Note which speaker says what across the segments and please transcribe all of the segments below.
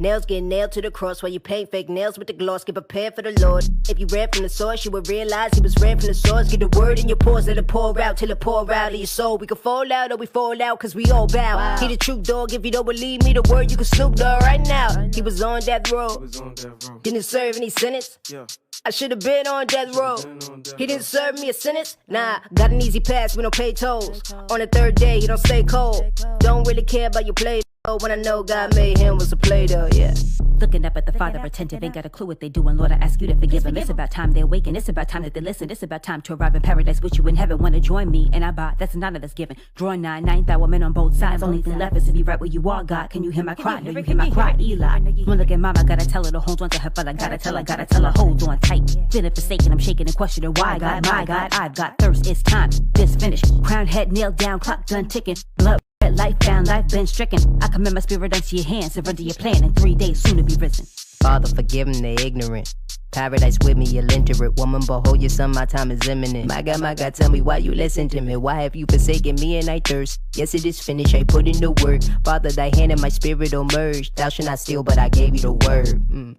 Speaker 1: Nails get nailed to the cross while you paint fake nails with the gloss. Get prepared for the Lord. If you read from the source, you would realize he was read from the source. Get the word in your pores, let it pour out till it pour out of your soul. We can fall out or we fall out cause we all bow. Wow. He the true dog, if you don't believe me, the word you can Snoop Dogg right now. He was on death row. Didn't serve any sentence. Yeah. I should have been on death row. He didn't serve me a sentence. Nah, got an easy pass, we don't pay tolls. On the third day, he don't stay cold. Don't really care about your play. When I know God made him was a Play-Doh, yeah.
Speaker 2: Looking up at the Father, attentive, ain't got a clue what they doing. Lord, I ask you to forgive them. It's about time they awaken. It's about time that they listen. It's about time to arrive in paradise with you in heaven. Wanna join me? And I buy. That's none of that's given. Drawing nine, ninth hour men on both sides. Only thing left is to be right where you are, God. Can you hear my cry? No, you hear my cry, Eli. When look at mama, gotta tell her to hold on to her fella. Gotta tell her, hold on tight. Feeling forsaken, I'm shaking and questioning why, God, my God. I've got thirst, it's time. This finished. Crown head nailed down, clock done ticking. Blood. Life found, life been stricken. I commend my spirit unto your hands, surrender your plan. In 3 days, soon to be risen.
Speaker 1: Father, forgive them, they ignorant. Paradise with me, you'll enter it. Woman, behold your son, my time is imminent. My God, tell me why you listen to me. Why have you forsaken me and I thirst? Yes, it is finished, I put in the work. Father, thy hand and my spirit will merge. Thou shalt not steal, but I gave you the word.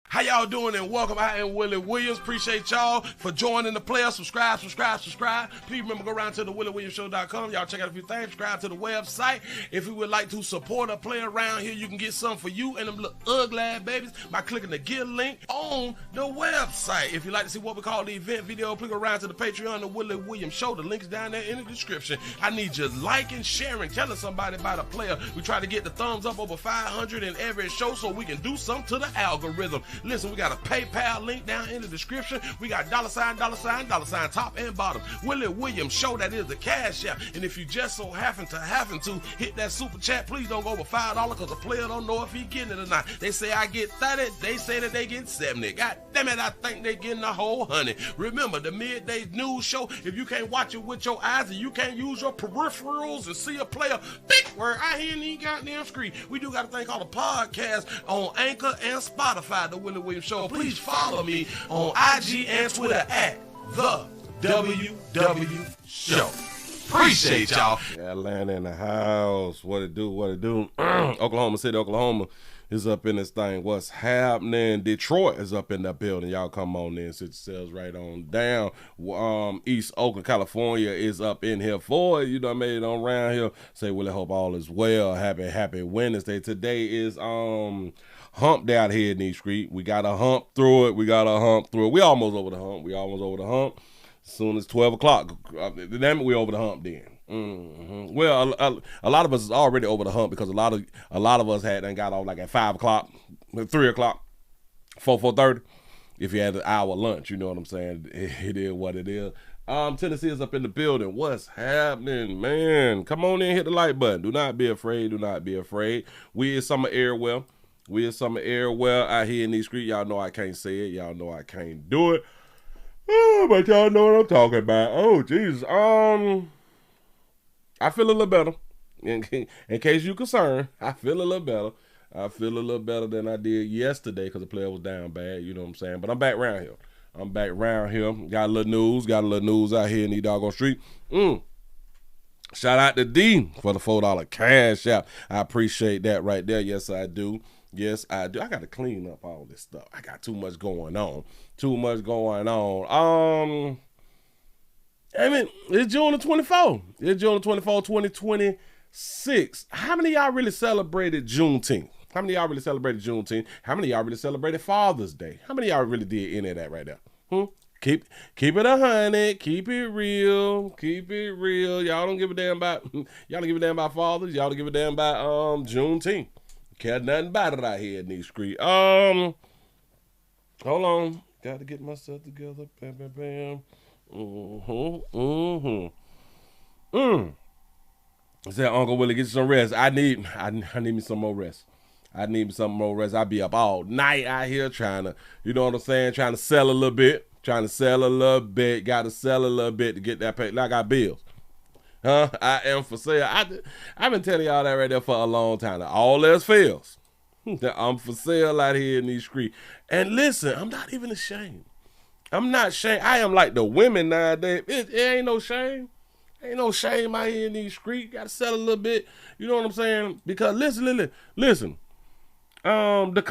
Speaker 3: How y'all doing and welcome. I am Willie Williams. Appreciate y'all for joining the player. Subscribe. Please remember, go around to the WillieWilliamsShow.com. Y'all check out a few things. Subscribe to the website. If you would like to support a player around here, you can get something for you and them little ugly ass babies by clicking the Get link on the website. If you'd like to see what we call the event video, please go around to the Patreon, the Willie Williams Show. The link is down there in the description. I need you liking, sharing, telling somebody about a player. We try to get the thumbs up over 500 in every show so we can do something to the algorithm. Listen, we got a PayPal link down in the description. We got $, top and bottom. Willie Williams Show, that is the cash app. And if you just so happen to hit that super chat, please don't go over $5 because the player don't know if he getting it or not. They say I get 30, they say that they get 70. God damn it, I think they getting the whole 100. Remember, the midday news show, if you can't watch it with your eyes and you can't use your peripherals and see a player, big word, I hear any goddamn screen. We do got a thing called a podcast on Anchor and Spotify, the Willie Williams Show. Please follow me on IG and Twitter at the WW Show. Appreciate y'all.
Speaker 4: Atlanta in the house. What it do? Oklahoma City, Oklahoma is up in this thing. What's happening? Detroit is up in that building. Y'all come on in, sit yourselves right on down. East Oakland, California is up in here for it. You know, made it on around here. Say, well, I hope all is well. Happy Wednesday. Today is hump day out here in these streets. We got to hump through it. We almost over the hump. As soon as 12 o'clock, damn it, we over the hump then. Well, a lot of us is already over the hump because a lot of us had got off like at 5 o'clock, 3 o'clock, 4:30. If you had an hour lunch, you know what I'm saying. It is what it is. Tennessee is up in the building. What's happening, man? Come on in, hit the like button. Do not be afraid. We is summer airwell. Out here in these streets. Y'all know I can't say it. Y'all know I can't do it. Oh, but y'all know what I'm talking about. Oh, Jesus. I feel a little better. In case you're concerned, I feel a little better. I feel a little better than I did yesterday because the player was down bad. You know what I'm saying? But I'm back around here. Got a little news out here in the doggone street. Shout out to D for the $4 cash out. I appreciate that right there. Yes, I do. I got to clean up all this stuff. I got too much going on. I mean, it's June the 24th. 2026. How many of y'all really celebrated Juneteenth? How many of y'all really celebrated Father's Day? How many of y'all really did any of that right there? Keep it 100. Keep it real. Y'all don't give a damn about fathers. Y'all don't give a damn about Juneteenth. Care nothing about it out here in these streets. Hold on. Got to get myself together. Bam. I said, Uncle Willie, get you some rest. I need me some more rest. I be up all night out here trying to, you know what I'm saying, trying to sell a little bit. Got to sell a little bit to get that paid. Like I got bills. I am for sale. I've been telling y'all that right there for a long time. All else fails. I'm for sale out here in these streets. And listen, I'm not even ashamed. I'm not ashamed. I am like the women nowadays. It ain't no shame. Ain't no shame out here in these streets. Got to sell a little bit. You know what I'm saying? Because listen. The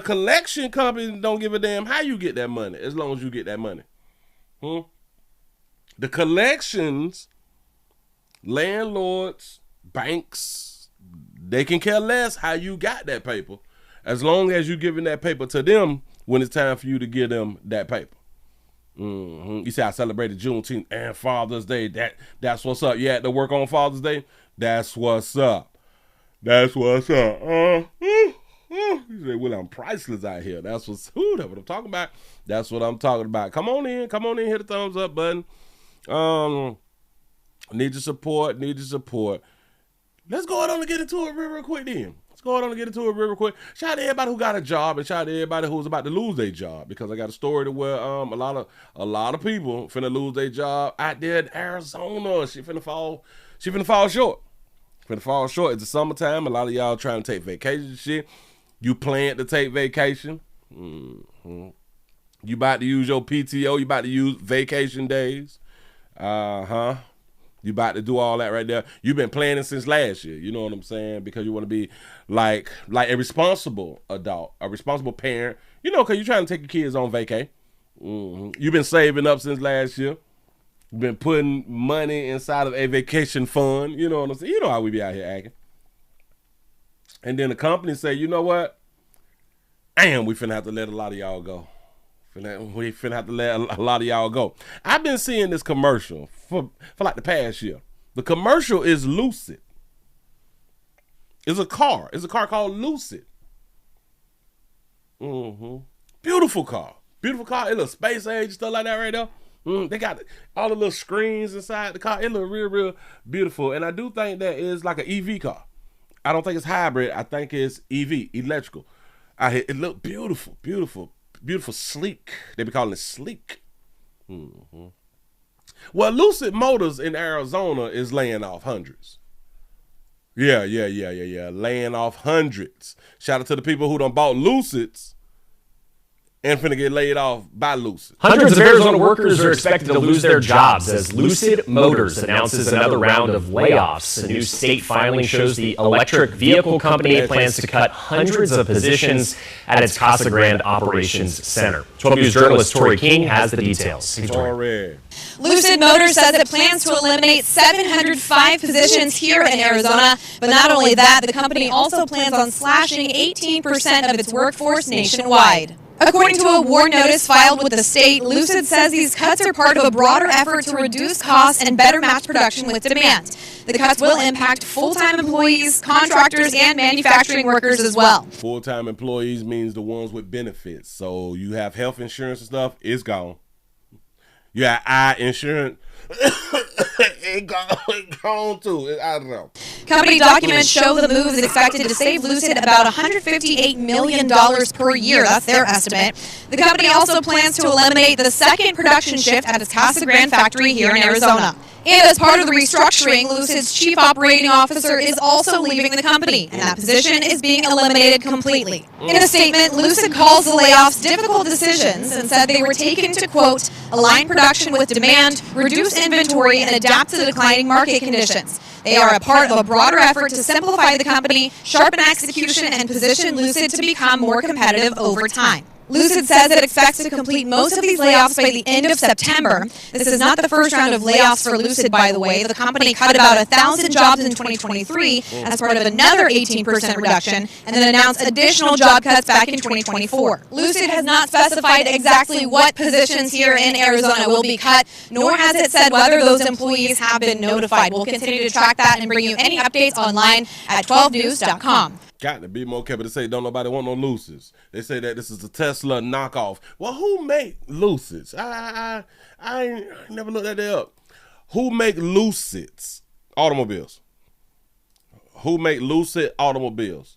Speaker 4: collection company don't give a damn how you get that money as long as you get that money. The collections, landlords, banks, they can care less how you got that paper as long as you're giving that paper to them when it's time for you to give them that paper. You say I celebrated Juneteenth and Father's Day. That's what's up. You had to work on Father's Day? That's what's up. That's what's up. You say, well, I'm priceless out here. That's what I'm talking about. That's what I'm talking about. Come on in, hit the thumbs up button. Need your support. Let's go on and get into it real quick then. Shout out to everybody who got a job and shout out to everybody who's about to lose their job, because I got a story to where a lot of people finna lose their job out there in Arizona. She finna fall short. It's the summertime. A lot of y'all trying to take vacation and shit. You plan to take vacation. You about to use your PTO. You about to use vacation days. You about to do all that right there. You've been planning since last year. You know what I'm saying? Because you want to be like a responsible adult, a responsible parent. You know, because you're trying to take your kids on vacay. You've been saving up since last year. You've been putting money inside of a vacation fund. You know what I'm saying? You know how we be out here acting. And then the company say, you know what? Damn, we finna have to let a lot of y'all go. We finna have to let a lot of y'all go. I've been seeing this commercial for like the past year. The commercial is Lucid. It's a car. It's a car called Lucid. Beautiful car. It looks space age, stuff like that right there. They got all the little screens inside the car. It looks real, real beautiful. And I do think that is like an EV car. I don't think it's hybrid. I think it's EV, electrical. It looked beautiful, sleek. They be calling it sleek. Well, Lucid Motors in Arizona is laying off hundreds. Yeah. Laying off hundreds. Shout out to the people who done bought Lucids and finna get laid off by Lucid.
Speaker 5: Hundreds of Arizona workers are expected to lose their jobs as Lucid Motors announces another round of layoffs. A new state filing shows the electric vehicle company plans to cut hundreds of positions at its Casa Grande Operations Center. 12 News journalist Tori King has the details.
Speaker 6: Lucid Motors says it plans to eliminate 705 positions here in Arizona. But not only that, the company also plans on slashing 18% of its workforce nationwide. According to a WARN notice filed with the state, Lucid says these cuts are part of a broader effort to reduce costs and better match production with demand. The cuts will impact full-time employees, contractors, and manufacturing workers as well.
Speaker 4: Full-time employees means the ones with benefits. So you have health insurance and stuff, it's gone. You have eye insurance, it gone too. I don't know.
Speaker 6: Company documents show the move is expected to save Lucid about $158 million per year. That's their estimate. The company also plans to eliminate the second production shift at its Casa Grande factory here in Arizona. And as part of the restructuring, Lucid's chief operating officer is also leaving the company, and that position is being eliminated completely. In a statement, Lucid calls the layoffs difficult decisions and said they were taken to, quote, align production with demand, reduce inventory, and adapt to the declining market conditions. They are a part of a broader effort to simplify the company, sharpen execution, and position Lucid to become more competitive over time. Lucid says it expects to complete most of these layoffs by the end of September. This is not the first round of layoffs for Lucid, by the way. The company cut about 1,000 jobs in 2023 as part of another 18% reduction, and then announced additional job cuts back in 2024. Lucid has not specified exactly what positions here in Arizona will be cut, nor has it said whether those employees have been notified. We'll continue to track that and bring you any updates online at 12news.com.
Speaker 4: Got to be more careful to say don't nobody want no Lucids. They say that this is a Tesla knockoff. Well, who make Lucids? I never looked that up. Who make Lucids? Automobiles. Who make Lucid automobiles?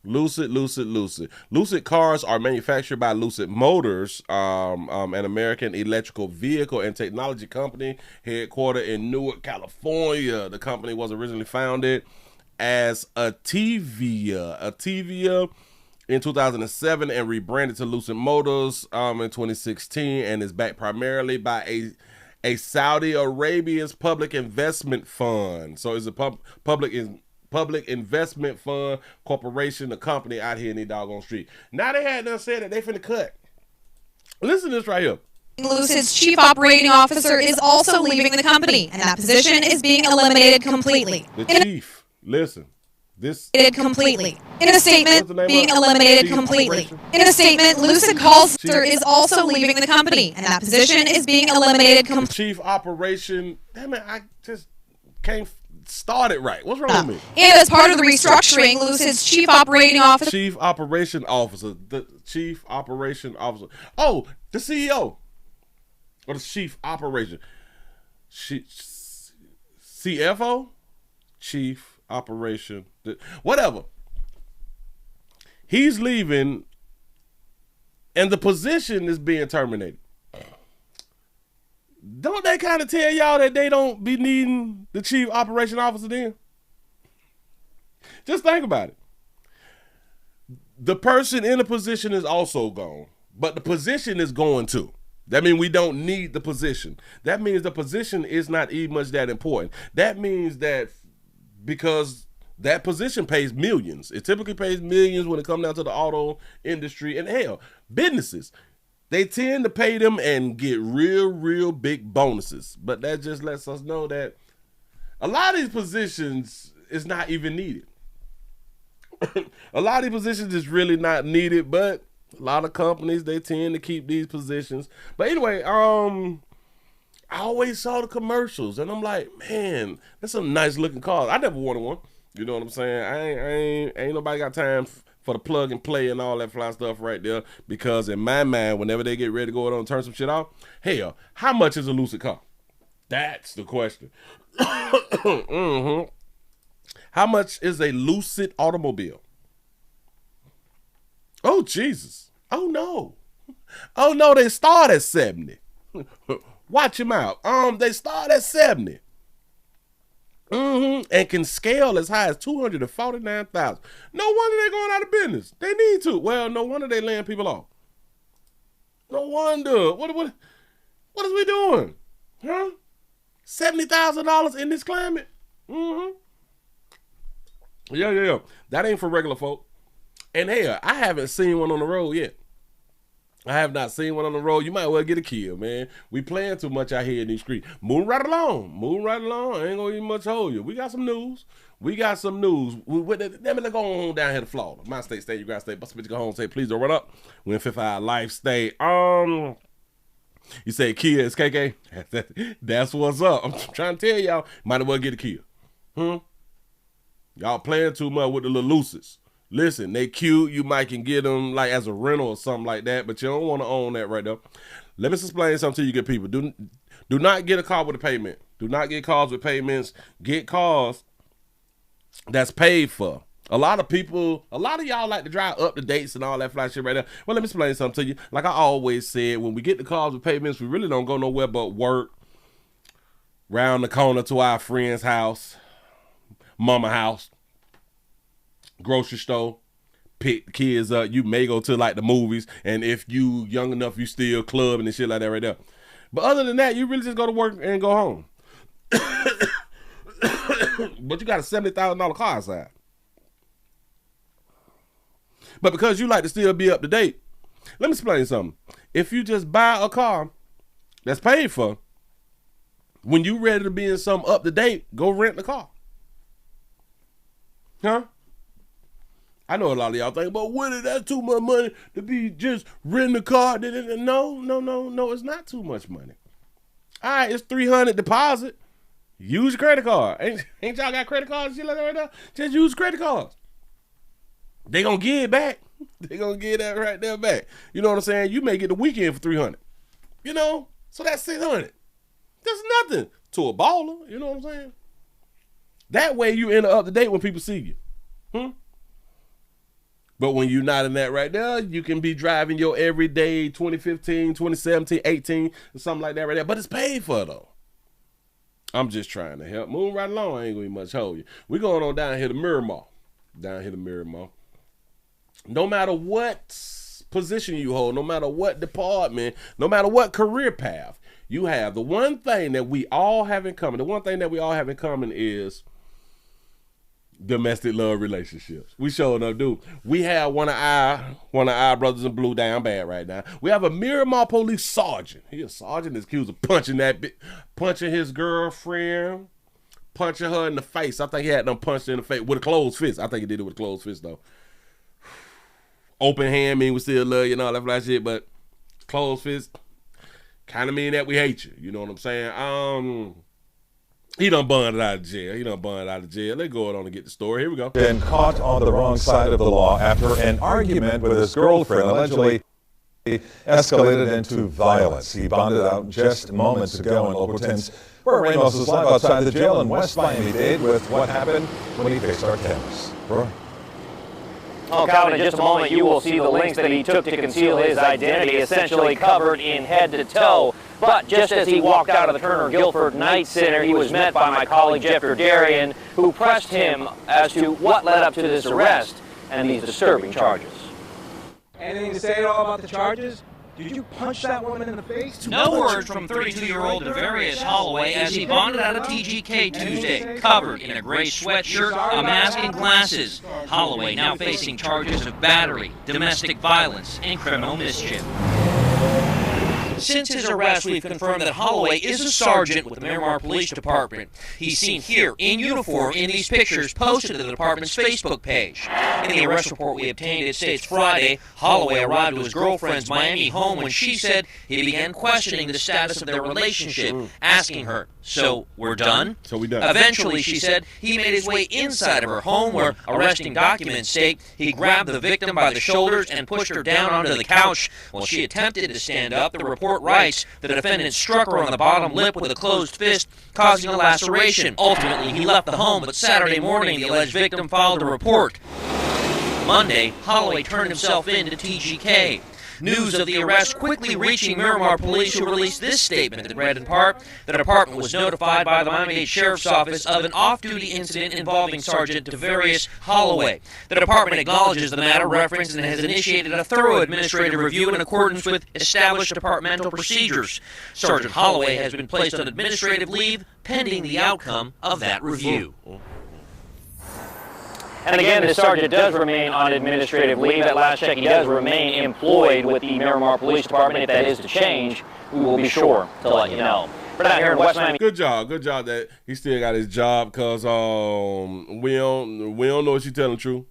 Speaker 4: Lucid. Lucid cars are manufactured by Lucid Motors, an American electrical vehicle and technology company headquartered in Newark, California. The company was originally founded as Atevia in 2007 and rebranded to Lucid Motors in 2016, and is backed primarily by a Saudi Arabia's public investment fund. So it's a public public investment fund corporation, a company out here in the doggone street. Now they had done said that they finna cut. Listen to this right here.
Speaker 6: Lucid's chief operating officer is also leaving the company, and that position is being eliminated completely.
Speaker 4: The chief, listen. This
Speaker 6: completely. In a statement, being eliminated completely. In a statement, Lucid calls is also leaving the company, and that position is being eliminated completely.
Speaker 4: Chief operation. Damn it, I just can't start it right. What's wrong with me?
Speaker 6: And as part of the restructuring, Lucid's chief operating officer.
Speaker 4: Chief operation officer. The chief operation officer. Oh, the CEO. Or the chief operation. CFO? Chief operation, whatever. He's leaving and the position is being terminated. Don't they kind of tell y'all that they don't be needing the chief operation officer then? Just think about it. The person in the position is also gone, but the position is going too. That means we don't need the position. That means the position is not even much that important. That means that because that position pays millions. It typically pays millions when it comes down to the auto industry. And hell, businesses, they tend to pay them and get real big bonuses. But that just lets us know that a lot of these positions is not even needed. A lot of these positions is really not needed, but a lot of companies, they tend to keep these positions. But anyway, I always saw the commercials, and I'm like, man, that's some nice looking cars. I never wanted one. You know what I'm saying? Ain't nobody got time for the plug and play and all that fly stuff right there. Because in my mind, whenever they get ready to go on and turn some shit off, hell, how much is a Lucid car? That's the question. Mm-hmm. How much is a Lucid automobile? Oh, Jesus. Oh, no. Oh, no, they start at 70. Watch him out. They start at 70. And can scale as high as 249,000. No wonder they're going out of business. They need to. Well, no wonder they laying people off. No wonder. What is we doing? Huh? $70,000 in this climate? Yeah. That ain't for regular folk. And hell, I haven't seen one on the road yet. I have not seen one on the road. You might well get a kill, man. We playing too much out here in these streets. Moving right along. I ain't gonna even much hold you. We got some news. Let me go on down here to Florida. My state, you got state. Bust a bitch, go home. Say, please don't run up. We in Fifth Eye Life State. You say kids, KK? That's what's up. I'm trying to tell y'all, might as well get a kill. Y'all playing too much with the little Lucids. Listen, they cute. You might can get them like as a rental or something like that, but you don't want to own that right there. Let me explain something to you good people. Do not get a car with a payment. Do not get cars with payments. Get cars that's paid for. A lot of y'all like to drive up the dates and all that fly shit right there. Well, let me explain something to you. Like I always said, when we get the cars with payments, we really don't go nowhere but work, round the corner to our friend's house, mama house, grocery store, pick the kids up. You may go to like the movies, and if you young enough, you still clubbing and shit like that right there. But other than that, you really just go to work and go home. But you got a $70,000 car outside. But because you like to still be up to date, let me explain something. If you just buy a car that's paid for, when you ready to be in some up to date, go rent the car. Huh? I know a lot of y'all think, but Willie, that's too much money to be just renting a car. No, it's not too much money. All right, it's $300 deposit. Use your credit card. Ain't y'all got credit cards and shit like that right now? Just use credit cards. They gonna get it back. They gonna get that right there back. You know what I'm saying? You may get the weekend for $300. You know? So that's $600. That's nothing to a baller. You know what I'm saying? That way you end up to date when people see you. But when you're not in that right there, you can be driving your everyday 2015, 2017, 18, or something like that right there. But it's paid for, though. I'm just trying to help. Move right along. I ain't going to much hold you. We're going on down here to Miramar. No matter what position you hold, no matter what department, no matter what career path you have, the one thing that we all have in common, is domestic love relationships. We showing up, dude. We have one of our brothers in blue down bad right now. We have a Miramar police sergeant. He a sergeant is accused of punching his girlfriend, punching her in the face. I think he had them punched in the face with a closed fist. I think he did it with a closed fist though. Open hand mean we still love you and all that fly shit, but closed fist kind of mean that we hate you. You know what I'm saying? He done bonded out of jail. Let's go on and get the story. Here we go.
Speaker 7: Been caught on the wrong side of the law after an argument with his girlfriend allegedly escalated into violence. He bonded out just moments ago in Local 10's Burt Ramos is live outside the jail in West Miami-Dade with what happened when he faced our cameras. Bro.
Speaker 8: Oh, Calvin, in just a moment you will see the links that he took to conceal his identity, essentially covered in head to toe. But just as he walked out of the Turner Guilford Night Center, he was met by my colleague Jeff Darian, who pressed him as to what led up to this arrest and these disturbing charges.
Speaker 9: Anything to say at all about the charges? Did you punch that woman in the face?
Speaker 8: No word from 32-year-old Devarius Holloway as he bonded out of TGK Tuesday, covered in a gray sweatshirt, a mask, and glasses. Holloway now facing charges of battery, domestic violence, and criminal mischief. Since his arrest, we've confirmed that Holloway is a sergeant with the Miramar Police Department. He's seen here in uniform in these pictures posted to the department's Facebook page. In the arrest report we obtained, it states Friday, Holloway arrived to his girlfriend's Miami home when she said he began questioning the status of their relationship, asking her, "So we're done?"
Speaker 4: So we done.
Speaker 8: Eventually, she said, he made his way inside of her home where arresting documents state he grabbed the victim by the shoulders and pushed her down onto the couch. While she attempted to stand up, the report writes the defendant struck her on the bottom lip with a closed fist, causing a laceration. Ultimately, he left the home, but Saturday morning, the alleged victim filed a report. Monday, Holloway turned himself in to TGK. News of the arrest quickly reaching Miramar police, who released this statement that read in part, the department was notified by the Miami-Dade Sheriff's Office of an off-duty incident involving Sergeant Devarius Holloway. The department acknowledges the matter referenced and has initiated a thorough administrative review in accordance with established departmental procedures. Sergeant Holloway has been placed on administrative leave pending the outcome of that review. And again, the sergeant does remain on administrative leave. At last check, he does remain employed with the Miramar Police Department. If that is to change, we will be sure to let you know. We're not here in West Miami.
Speaker 4: Good job that he still got his job, because we don't know if she's telling the truth.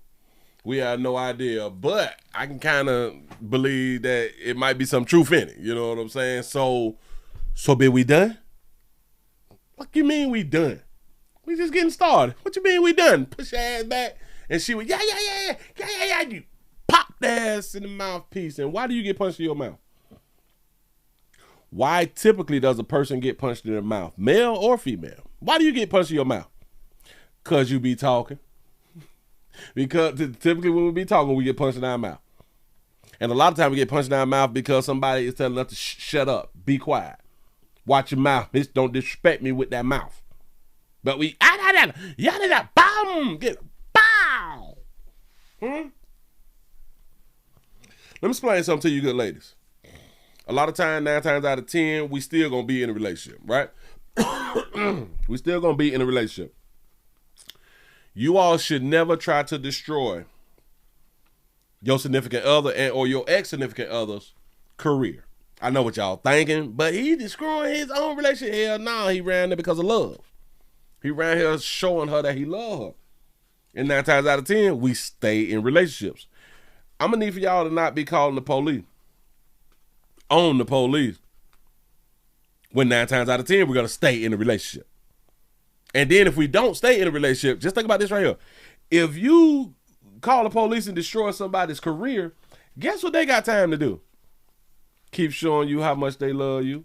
Speaker 4: We have no idea, but I can kind of believe that it might be some truth in it. You know what I'm saying? So be we done? What you mean we done? We just getting started. What you mean we done? Push your ass back. And she went, yeah. You pop the ass in the mouthpiece. And why do you get punched in your mouth? Why typically does a person get punched in their mouth? Male or female? Why do you get punched in your mouth? Because you be talking. Because typically when we be talking, we get punched in our mouth. And a lot of times we get punched in our mouth because somebody is telling us to shut up. Be quiet. Watch your mouth. Don't disrespect me with that mouth. But we, bam, get bow. Let me explain something to you good ladies. A lot of times, 9 times out of 10, we still gonna be in a relationship, right? We still gonna be in a relationship. You all should never try to destroy your significant other or your ex-significant other's career. I know what y'all thinking, but he destroying his own relationship. Hell no, he ran there because of love. He ran here showing her that he loved her. And 9 times out of 10, we stay in relationships. I'm going to need for y'all to not be calling the police on the police when 9 times out of 10, we're going to stay in a relationship. And then if we don't stay in a relationship, just think about this right here. If you call the police and destroy somebody's career, guess what they got time to do? Keep showing you how much they love you.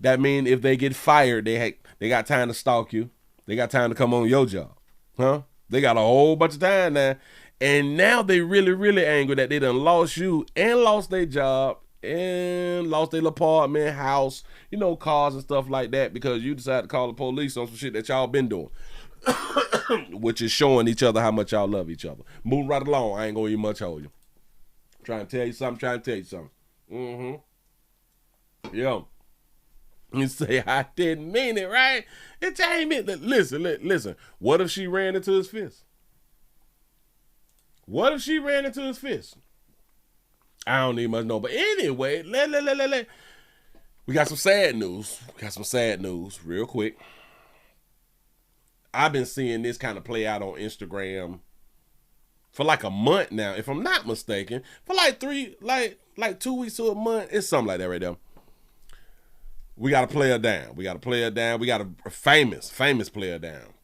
Speaker 4: That means if they get fired, they got time to stalk you. They got time to come on your job. Huh? They got a whole bunch of time now. And now they really, really angry that they done lost you and lost their job and lost their apartment, house, cars and stuff like that because you decided to call the police on some shit that y'all been doing. Which is showing each other how much y'all love each other. Moving right along. I ain't going to even much hold you. Trying to tell you something. Yo. You say, I didn't mean it, right? It ain't meant that. Listen. What if she ran into his fist? What if she ran into his fist? I don't need much know. But anyway, we got some sad news. Real quick. I've been seeing this kind of play out on Instagram for like a month now, if I'm not mistaken. For like 2 weeks to a month. It's something like that right there. We got a player down. We got a famous player down.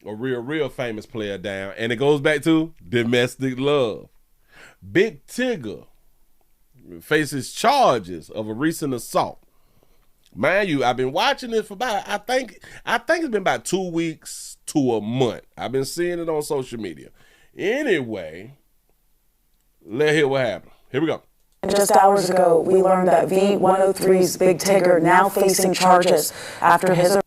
Speaker 4: A real famous player down. And it goes back to domestic love. Big Tigger faces charges of a recent assault. Mind you, I've been watching this for about, I think it's been about 2 weeks to a month. I've been seeing it on social media. Anyway, let's hear what happened. Here we go.
Speaker 10: Just hours ago, we learned that V103's Big Tigger now facing charges after his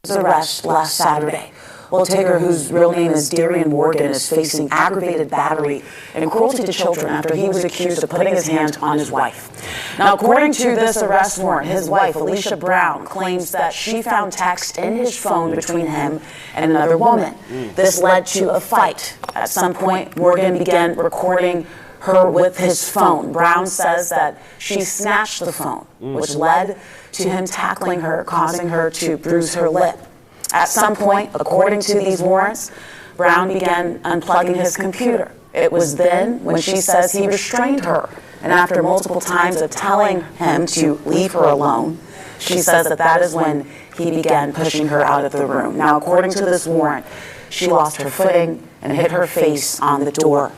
Speaker 10: arrest last Saturday. Well, Tigger, whose real name is Darian Morgan, is facing aggravated battery and cruelty to children after he was accused of putting his hand on his wife. Now, according to this arrest warrant, his wife, Alicia Brown, claims that she found text in his phone between him and another woman. This led to a fight. At some point, Morgan began recording her with his phone. Brown says that she snatched the phone, which led to him tackling her, causing her to bruise her lip. At some point, according to these warrants, Brown began unplugging his computer. It was then when she says he restrained her, and after multiple times of telling him to leave her alone, she says that is when he began pushing her out of the room. Now, according to this warrant, she lost her footing and hit her face on the door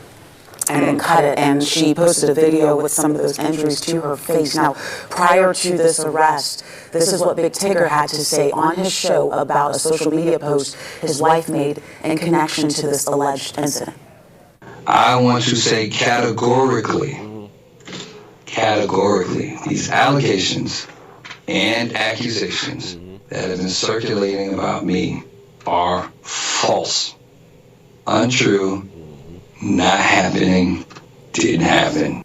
Speaker 10: and then cut it, and she posted a video with some of those injuries to her face. Now, prior to this arrest, this is what Big Tigger had to say on his show about a social media post his wife made in connection to this alleged incident.
Speaker 11: I want to say categorically, these allegations and accusations that have been circulating about me are false, untrue, not happening, didn't happen.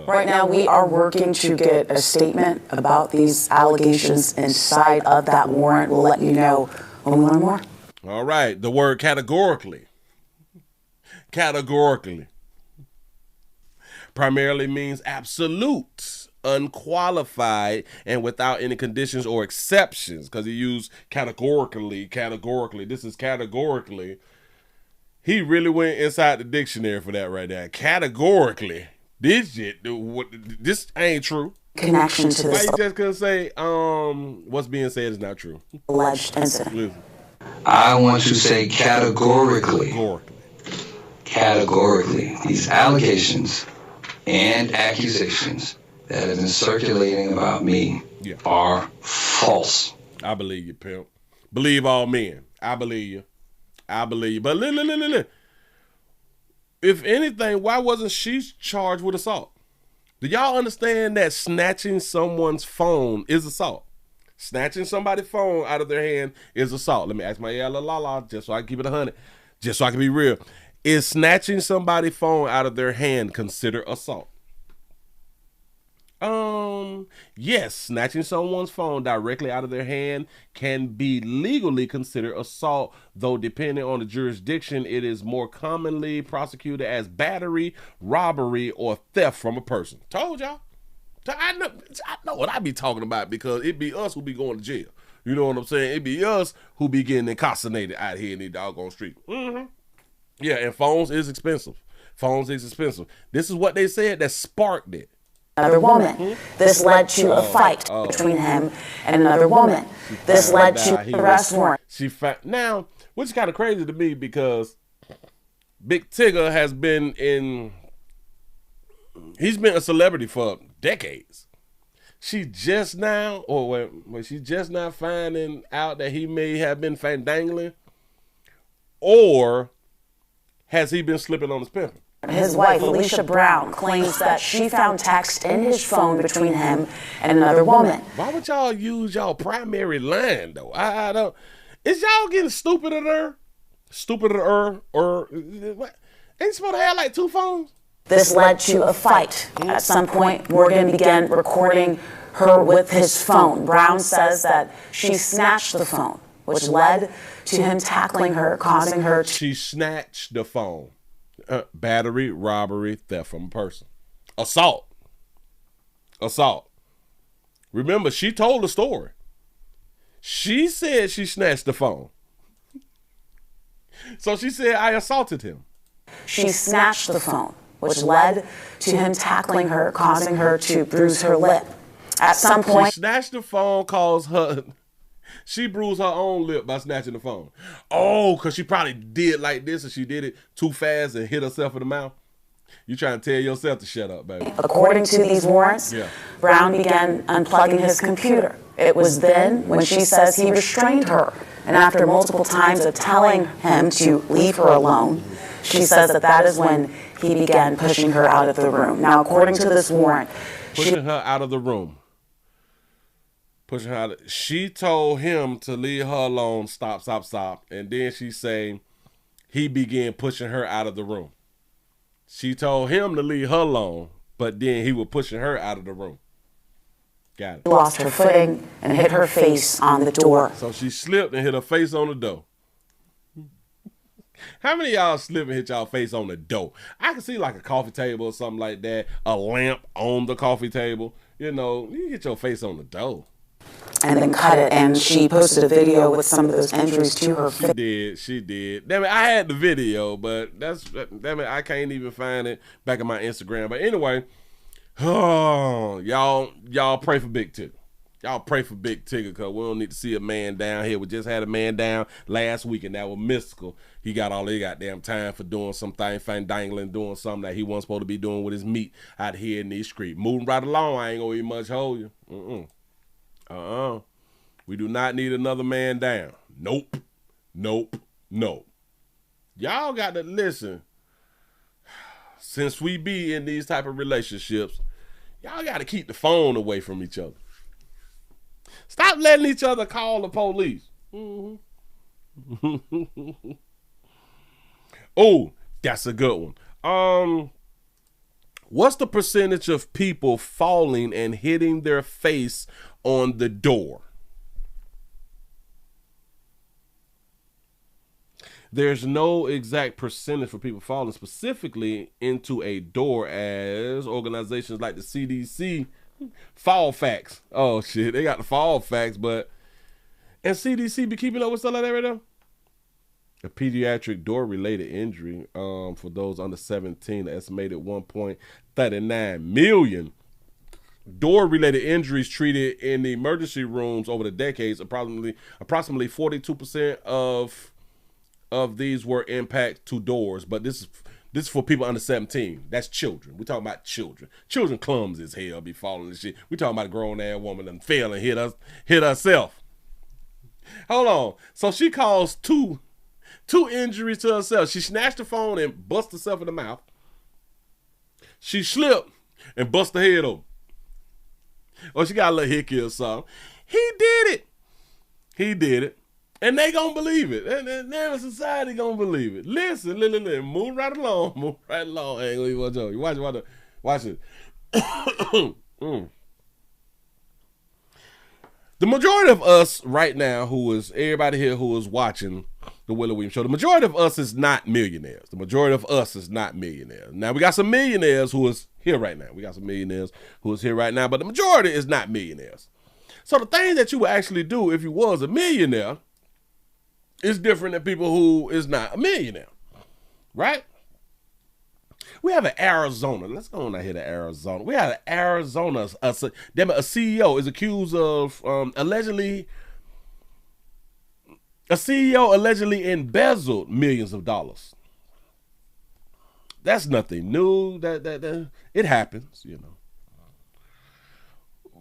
Speaker 10: Right now, we are working to get a statement about these allegations inside of that warrant. We'll let you know when we learn more.
Speaker 4: All right, the word categorically primarily means absolute, unqualified, and without any conditions or exceptions, because he used categorically. This is categorically. He really went inside the dictionary for that right there. Categorically. This ain't true.
Speaker 10: Connection to this.
Speaker 4: Why you just couldn't say, what's being said is not true?
Speaker 10: Alleged incident.
Speaker 11: I want to say categorically, these allegations and accusations that have been circulating about me are false.
Speaker 4: I believe you, pimp. Believe all men. I believe you. But look. If anything, why wasn't she charged with assault? Do y'all understand that snatching someone's phone is assault? Snatching somebody's phone out of their hand is assault. Let me ask my la just so I can keep it 100. Just so I can be real. Is snatching somebody's phone out of their hand considered assault? Yes, snatching someone's phone directly out of their hand can be legally considered assault, though depending on the jurisdiction, it is more commonly prosecuted as battery, robbery, or theft from a person. Told y'all. I know what I be talking about, because it be us who be going to jail. You know what I'm saying? It be us who be getting incarcerated out here in the doggone street. Yeah, and phones is expensive. This is what they said that sparked it.
Speaker 10: Another woman. This led to a fight between him and another woman. This led to an arrest warrant.
Speaker 4: Now, which is kind of crazy to me, because Big Tigger has been he's been a celebrity for decades. She just now finding out that he may have been fandangling, or has he been slipping on his pimping?
Speaker 10: His wife, Alicia Brown, claims that she found text in his phone between him and another woman.
Speaker 4: Why would y'all use y'all primary line, though? I don't. Is y'all getting stupider? Or what? Ain't you supposed to have like 2 phones?
Speaker 10: This led to a fight. At some point, Morgan began recording her with his phone. Brown says that she snatched the phone, which led to him tackling her, causing her to...
Speaker 4: She snatched the phone. Battery, robbery, theft from a person. Assault. Remember, she told the story. She said she snatched the phone. So she said, I assaulted him.
Speaker 10: She snatched the phone, which led to him tackling her, causing her to bruise her lip. At some point...
Speaker 4: She snatched the phone, caused her... She bruised her own lip by snatching the phone. Oh, because she probably did like this and she did it too fast and hit herself in the mouth. You trying to tell yourself to shut up, baby.
Speaker 10: According to these warrants, Brown began unplugging his computer. It was then when she says he restrained her. And after multiple times of telling him to leave her alone, she says that is when he began pushing her out of the room. Now, according to this warrant...
Speaker 4: Pushing her out of the room. She told him to leave her alone, stop. And then she saying he began pushing her out of the room. She told him to leave her alone, but then he was pushing her out of the room. Got it.
Speaker 10: She lost her footing and hit her face on the door.
Speaker 4: So she slipped and hit her face on the door. How many of y'all slip and hit y'all face on the door? I can see like a coffee table or something like that, a lamp on the coffee table. You know, you hit your face on the door.
Speaker 10: And then cut it, and she posted a video with some of those injuries to her face.
Speaker 4: She did. Damn it, I had the video, but damn it, I can't even find it back on my Instagram. But anyway, y'all pray for Big Tigger. Y'all pray for Big Tigger, because we don't need to see a man down here. We just had a man down last week, and that was mystical. He got all his goddamn time for doing something, dangling, doing something that he wasn't supposed to be doing with his meat out here in these streets. Moving right along, I ain't gonna even much hold you. We do not need another man down. Nope. Y'all got to listen. Since we be in these type of relationships, y'all got to keep the phone away from each other. Stop letting each other call the police. Oh, that's a good one. What's the percentage of people falling and hitting their face on the door? There's no exact percentage for people falling specifically into a door, as organizations like the CDC fall facts. Oh shit, they got the fall facts, and CDC be keeping up with stuff like that right now. A pediatric door-related injury for those under 17, estimated 1.39 million door-related injuries treated in the emergency rooms over the decades. Approximately 42% of these were impact to doors, but this is for people under 17. That's children. We're talking about children. Children clumsy as hell, be falling and shit. We're talking about a grown-ass woman and fell and hit herself. Hold on. So she caused two injuries to herself. She snatched the phone and bust herself in the mouth. She slipped and bust her head open. Or she got a little hickey or something. He did it. And they gonna believe it. And their society gonna believe it. Listen, move right along. I ain't gonna even watch it. Watch it. The majority of us right now, everybody here who is watching the Willie Williams Show, the majority of us is not millionaires. Now, we got some millionaires who is here right now. But the majority is not millionaires. So the thing that you would actually do if you was a millionaire is different than people who is not a millionaire, right? We have an Arizona. Let's go on out here to Arizona. We have an Arizona. A CEO is accused of allegedly embezzled millions of dollars. That's nothing new. That it happens, you know.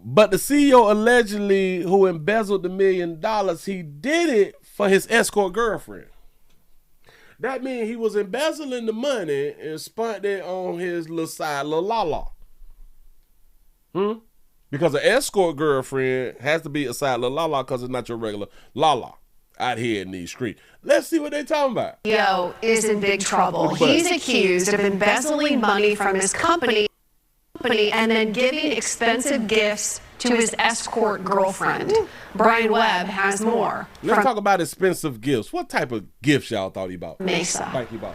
Speaker 4: But the CEO allegedly who embezzled the $1 million, he did it for his escort girlfriend. That means he was embezzling the money and spent it on his little side, little la-la. Because an escort girlfriend has to be a side little la-la because it's not your regular la-la out here in these streets. Let's see what they're talking about.
Speaker 12: CEO is in big trouble. He's accused of embezzling money from his company and then giving expensive gifts to his escort girlfriend. Brian Webb has more.
Speaker 4: Let's talk about expensive gifts. What type of gifts y'all thought he bought?
Speaker 12: Mesa.
Speaker 4: Thank you, Bob.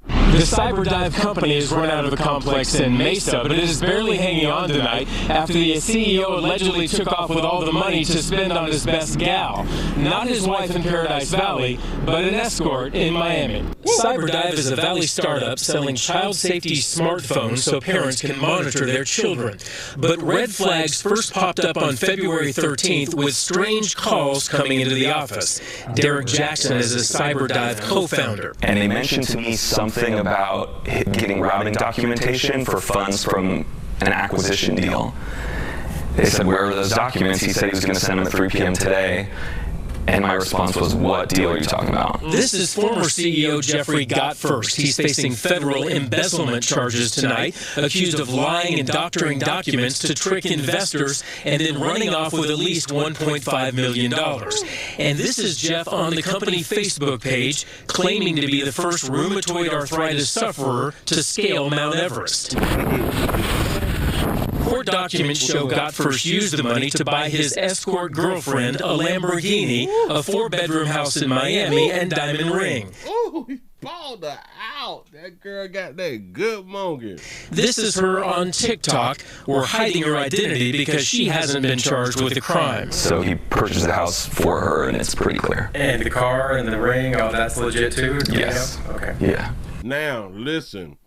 Speaker 13: The Cyberdive company has run out of the complex in Mesa, but it is barely hanging on tonight after the CEO allegedly took off with all the money to spend on his best gal. Not his wife in Paradise Valley, but an escort in Miami. Cyberdive is a Valley startup selling child safety smartphones so parents can monitor their children. But red flags first popped up on February 13th with strange calls coming into the office. Derek Jackson is a Cyberdive co-founder.
Speaker 14: And they mentioned to me something about getting routing documentation for funds from an acquisition deal. They said, where are those documents? He said he was going to send them at 3 p.m. today. And my response was, what deal are you talking about?
Speaker 13: This is former CEO Jeffrey Gott First. He's facing federal embezzlement charges tonight, accused of lying and doctoring documents to trick investors and then running off with at least $1.5 million. And this is Jeff on the company Facebook page, claiming to be the first rheumatoid arthritis sufferer to scale Mount Everest. Court documents show Gott First used the money to buy his escort girlfriend a Lamborghini, a 4-bedroom house in Miami, and diamond ring.
Speaker 4: Ooh, he balled her out. That girl got that good monkey.
Speaker 13: This is her on TikTok. We're hiding her identity because she hasn't been charged with the crime.
Speaker 14: So he purchased the house for her, and it's pretty clear.
Speaker 13: And the car and the ring, all that's legit too?
Speaker 14: Yes.
Speaker 13: Okay.
Speaker 14: Yeah.
Speaker 4: Now, listen.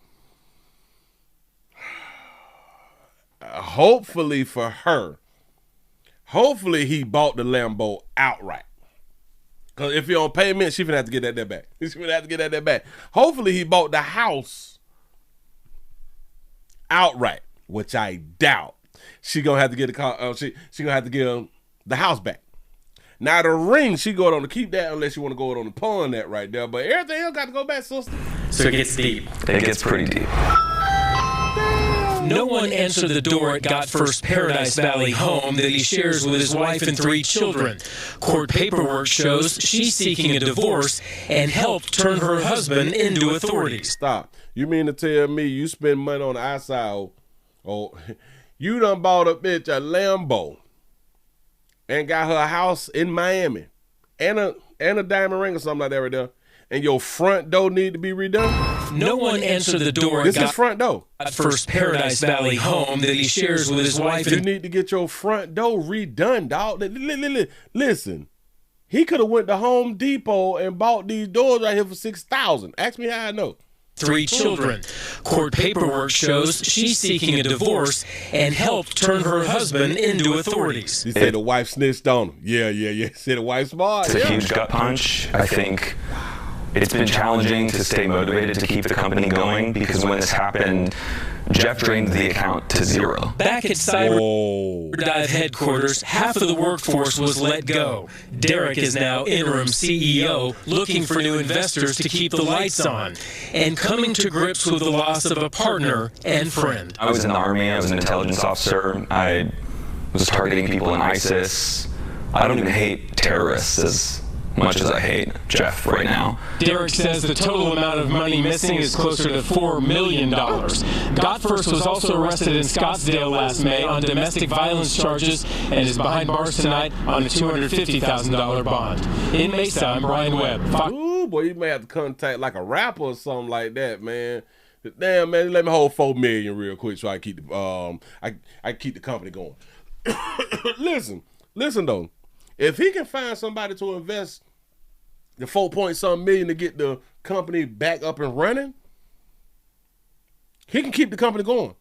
Speaker 4: Hopefully for her, hopefully he bought the Lambo outright. Because if you're on payment, she finna have to get that back. She finna have to get that back. Hopefully he bought the house outright, which I doubt. She gonna have to get the car. She gonna have to give the house back. Now the ring, she going to keep that unless you want to go on the pawn that right there. But everything else got to go back, sister.
Speaker 13: So it gets deep.
Speaker 14: It gets pretty deep.
Speaker 13: No one answered the door at Gott First Paradise Valley home that he shares with his wife and 3 children. Court paperwork shows she's seeking a divorce and helped turn her husband into authorities.
Speaker 4: Stop. You mean to tell me you spend money on the outside? Oh, you done bought a bitch a Lambo and got her a house in Miami and a diamond ring or something like that right there. And your front door need to be redone?
Speaker 13: No one answered the door.
Speaker 4: This is front door.
Speaker 13: At First Paradise Valley home that he shares with his wife.
Speaker 4: You need to get your front door redone, dog. Listen, he could have went to Home Depot and bought these doors right here for $6,000. Ask me how I know.
Speaker 13: 3 children. Court paperwork shows she's seeking a divorce and helped turn her husband into authorities.
Speaker 4: He said the wife snitched on him. Yeah. Said the wife smart.
Speaker 14: It's a huge gut punch. I think it's been challenging to stay motivated to keep the company going because when this happened, Jeff drained the account to 0.
Speaker 13: Back at Cyberdive headquarters, half of the workforce was let go. Derek is now interim CEO, looking for new investors to keep the lights on, and coming to grips with the loss of a partner and friend.
Speaker 14: I was in the Army. I was an intelligence officer. I was targeting people in ISIS. I don't even hate terrorists as much as I hate Jeff right now.
Speaker 13: Derek says the total amount of money missing is closer to $4 million. Gott First was also arrested in Scottsdale last May on domestic violence charges and is behind bars tonight on a $250,000 bond. In Mesa, I'm Brian Webb.
Speaker 4: Ooh, boy, you may have to contact like a rapper or something like that, man. Damn, man, let me hold $4 million real quick so I keep the I keep the company going. Listen though. If he can find somebody to invest the $4-point-something million to get the company back up and running, he can keep the company going.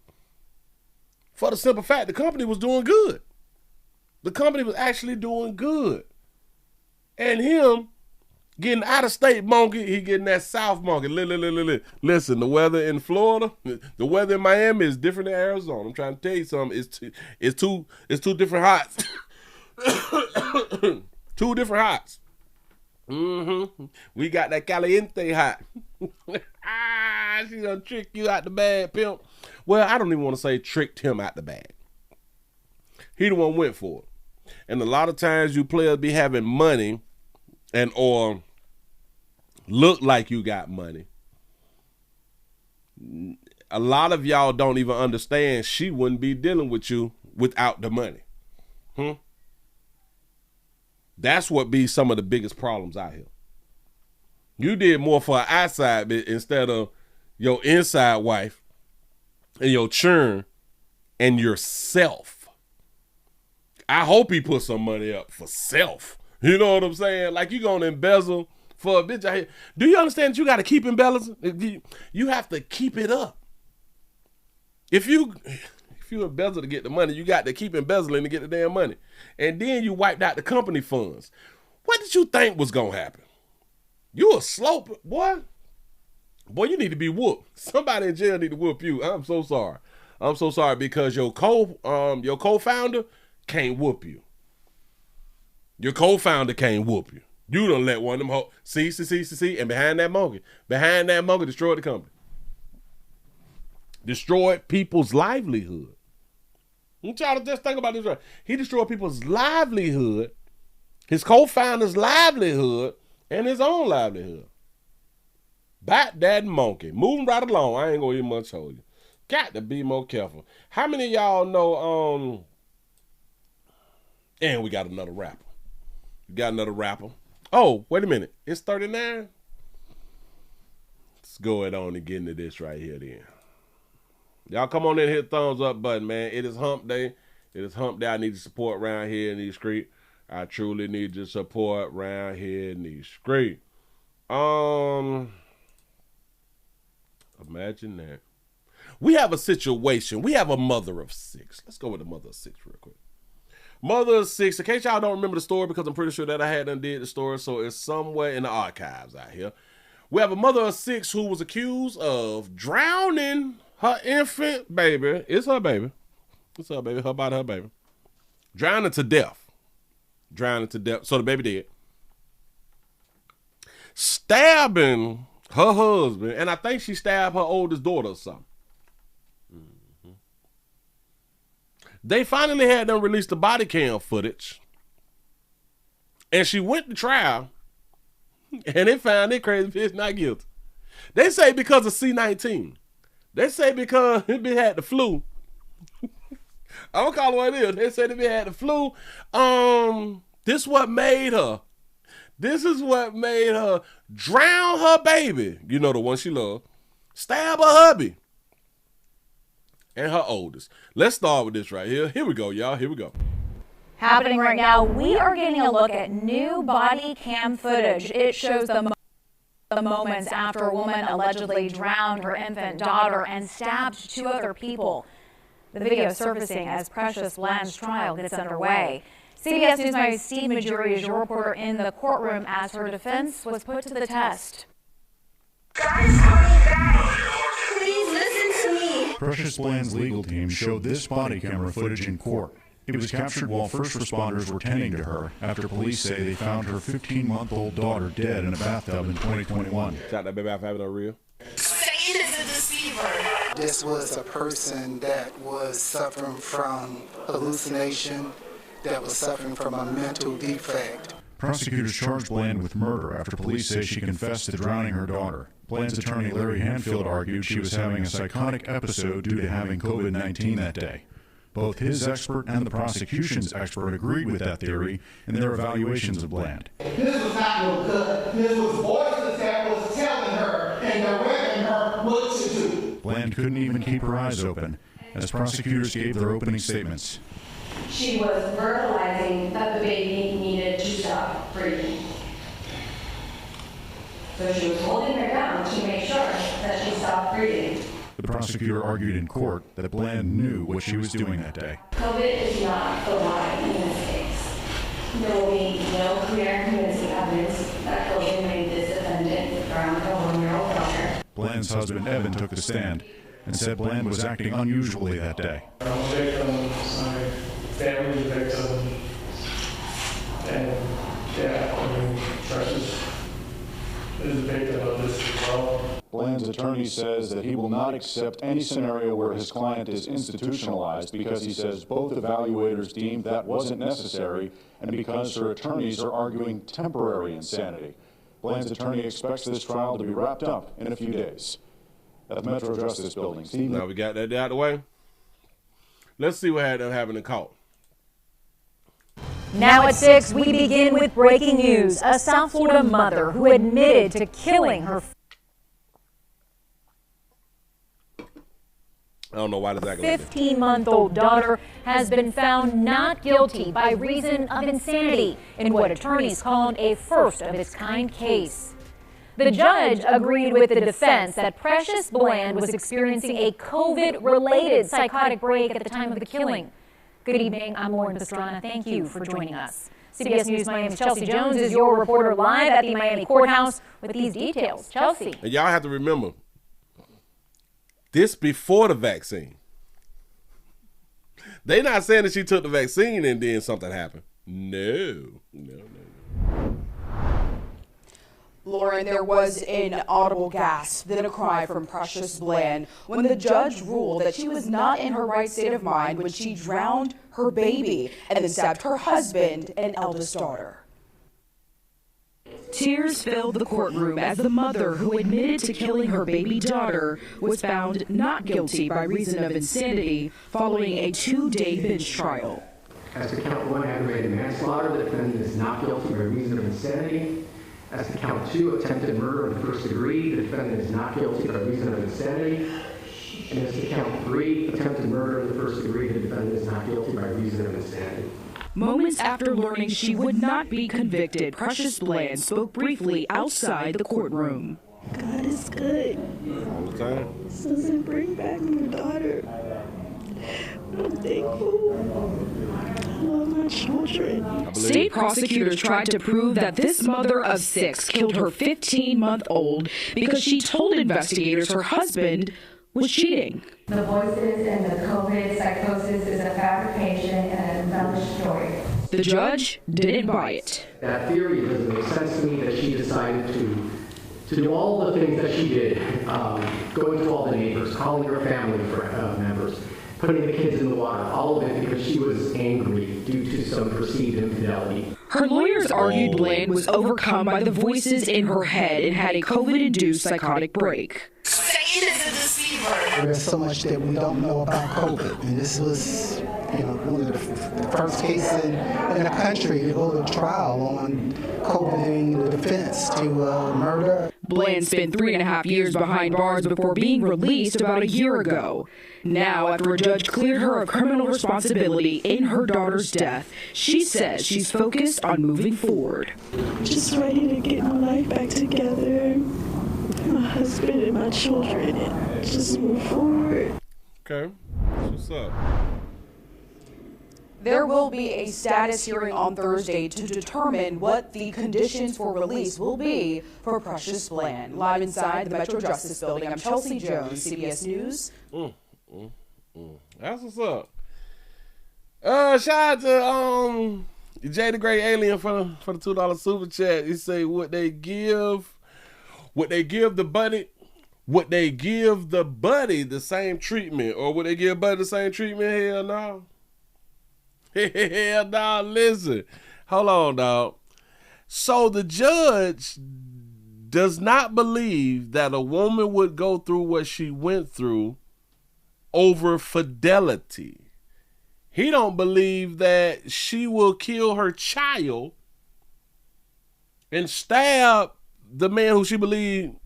Speaker 4: For the simple fact, the company was doing good. The company was actually doing good. And him getting out of state monkey, he getting that South monkey. Listen, the weather in Florida, the weather in Miami is different than Arizona. I'm trying to tell you something. It's two different hots. 2 different hots. We got that caliente hot. She gonna trick you out the bag, pimp. Well, I don't even want to say tricked him out the bag. He the one went for it. And a lot of times you players be having money and or look like you got money. A lot of y'all don't even understand she wouldn't be dealing with you without the money. That's what be some of the biggest problems out here. You did more for an outside bit instead of your inside wife and your churn and yourself. I hope he put some money up for self. You know what I'm saying? Like, you gonna embezzle for a bitch out here. Do you understand that you got to keep embezzling? You have to keep it up. If you embezzle to get the money, you got to keep embezzling to get the damn money. And then you wiped out the company funds. What did you think was gonna happen? You a slope, boy. Boy, you need to be whooped. Somebody in jail need to whoop you. I'm so sorry. I'm so sorry because your co-founder can't whoop you. Your co-founder can't whoop you. You done let one of them see, and behind that monkey, destroyed the company. Destroyed people's livelihood. I want y'all to just think about this right. He destroyed people's livelihood, his co-founder's livelihood, and his own livelihood. Bat that monkey. Moving right along. I ain't gonna even much hold you. Got to be more careful. How many of y'all know, and we got another rapper. Oh, wait a minute. It's 39? Let's go ahead on and get into this right here then. Y'all come on in and hit the thumbs up button, man. It is hump day. I need your support around here in these streets. I truly need your support around here in these streets. Imagine that. We have a situation. We have a mother of 6. Let's go with the mother of 6 real quick. Mother of 6. In case y'all don't remember the story, because I'm pretty sure that I had done did the story, so it's somewhere in the archives out here. We have a mother of 6 who was accused of drowning her infant baby. It's her baby. Her body, her baby. Drowning to death. So the baby dead. Stabbing her husband, and I think she stabbed her oldest daughter or something. They finally had them release the body cam footage, and she went to trial, and they found that crazy bitch not guilty. They say because of C-19. They say because it had the flu. I don't call it what it is. They said it had the flu. This is what made her drown her baby. You know, the one she loved. Stab her hubby. And her oldest. Let's start with this right here. Here we go, y'all. Here we go.
Speaker 15: Happening right now, we are getting a look at new body cam footage. It shows the moments after a woman allegedly drowned her infant daughter and stabbed 2 other people. The video surfacing as Precious Bland's trial gets underway. CBS News' my Steve Majuri is your reporter in the courtroom as her defense was put to the test.
Speaker 16: Please listen to me.
Speaker 17: Precious Bland's legal team showed this body camera footage in court. It was captured while first responders were tending to her after police say they found her 15-month-old daughter dead in a bathtub in 2021.
Speaker 4: Shot that baby out having a real.
Speaker 16: Satan is a deceiver.
Speaker 18: This was a person that was suffering from hallucination, that was suffering from a mental defect.
Speaker 17: Prosecutors charged Bland with murder after police say she confessed to drowning her daughter. Bland's attorney Larry Hanfield argued she was having a psychotic episode due to having COVID-19 that day. Both his expert and the prosecution's expert agreed with that theory in their evaluations of Bland.
Speaker 16: This was not no good. This was voices that was telling her and directing her what to do.
Speaker 17: Bland couldn't even keep her eyes open as prosecutors gave their opening statements.
Speaker 15: She was verbalizing that the baby needed to stop breathing. So she was holding her down to make sure that she stopped breathing.
Speaker 17: The prosecutor argued in court that Bland knew what she was doing that day.
Speaker 15: COVID is not the lie in this case. There will be no clear and convincing evidence that COVID made this defendant drown her 1-year-old daughter.
Speaker 17: Bland's husband, Evan, took the stand and said Bland was acting unusually that day.
Speaker 19: I'm a victim, my family victim, and Precious is a victim of this as well.
Speaker 17: Bland's attorney says that he will not accept any scenario where his client is institutionalized because he says both evaluators deemed that wasn't necessary and because her attorneys are arguing temporary insanity. Bland's attorney expects this trial to be wrapped up in a few days. At the Metro Justice Building. Steve.
Speaker 4: Now we got that out of the way. Let's see what happened in court.
Speaker 15: Now at 6, we begin with breaking news. A South Florida mother who admitted to killing her
Speaker 4: I don't know why does that go
Speaker 15: 15-month-old daughter has been found not guilty by reason of insanity in what attorneys called a first-of-its-kind case. The judge agreed with the defense that Precious Bland was experiencing a COVID-related psychotic break at the time of the killing. Good evening, I'm Lauren Pastrana. Thank you for joining us. CBS News Miami's Chelsea Jones is your reporter live at the Miami courthouse with these details. Chelsea.
Speaker 4: And y'all have to remember, this before the vaccine. They not saying that she took the vaccine and then something happened. No.
Speaker 20: Lauren, there was an audible gasp, then a cry from Precious Bland when the judge ruled that she was not in her right state of mind when she drowned her baby and then stabbed her husband and eldest daughter.
Speaker 21: Tears filled the courtroom as the mother who admitted to killing her baby daughter was found not guilty by reason of insanity following a 2-day bench trial.
Speaker 22: As to count 1, aggravated manslaughter, the defendant is not guilty by reason of insanity. As to count 2, attempted murder in the first degree, the defendant is not guilty by reason of insanity. And as to count 3, attempted murder in the first degree, the defendant is not guilty by reason of insanity.
Speaker 21: Moments after learning she would not be convicted, Precious Bland spoke briefly outside the courtroom.
Speaker 23: God is good.
Speaker 4: All the time.
Speaker 23: This doesn't bring back my daughter. I'm thankful. I love my children.
Speaker 21: State prosecutors tried to prove that this mother of 6 killed her 15-month-old because she told investigators her husband was cheating.
Speaker 24: The voices and the COVID psychosis is a fabrication and an embellished story.
Speaker 21: The judge didn't buy it.
Speaker 22: That theory doesn't make sense to me that she decided to do all the things that she did, going to all the neighbors, calling her family members, putting the kids in the water, all of it because she was angry due to some perceived infidelity.
Speaker 21: Her lawyers argued Bland was overcome by the voices in her head and had a COVID-induced psychotic break.
Speaker 23: Satan is a deceiver.
Speaker 18: There's so much that we don't know about COVID, and this was, one of the first cases in the country to go to trial on COVID being the defense to murder.
Speaker 21: Bland spent 3.5 years behind bars before being released about a year ago. Now, after a judge cleared her of criminal responsibility in her daughter's death, she says she's focused on moving forward.
Speaker 23: I'm just ready to get my life back together, my husband and my children, and just move forward.
Speaker 4: Okay, what's up?
Speaker 20: There will be a status hearing on Thursday to determine what the conditions for release will be for Precious Bland. Live inside the Metro Justice Building, I'm Chelsea Jones, CBS News.
Speaker 4: That's what's up. Shout out to Jay the Great Alien for the $2 super chat. He say would they give the buddy the same treatment, or would they give buddy the same treatment? Hell no. Hell no, listen. Hold on, dog. So the judge does not believe that a woman would go through what she went through over fidelity. He don't believe that she will kill her child and stab the man who she believed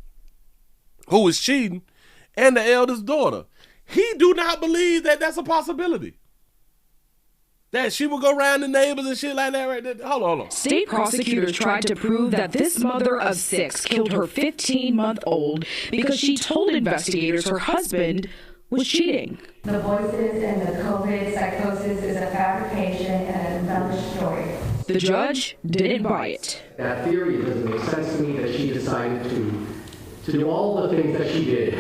Speaker 4: who was cheating and the eldest daughter. He do not believe that that's a possibility. That she will go around the neighbors and shit like that right there. Hold on.
Speaker 21: State prosecutors tried to prove that this mother of 6 killed her 15-month-old because she told investigators her husband was cheating.
Speaker 24: The voices and the COVID psychosis is a fabrication and an embellished story.
Speaker 21: The judge didn't buy it.
Speaker 22: That theory doesn't make sense to me that she decided to do all the things that she did,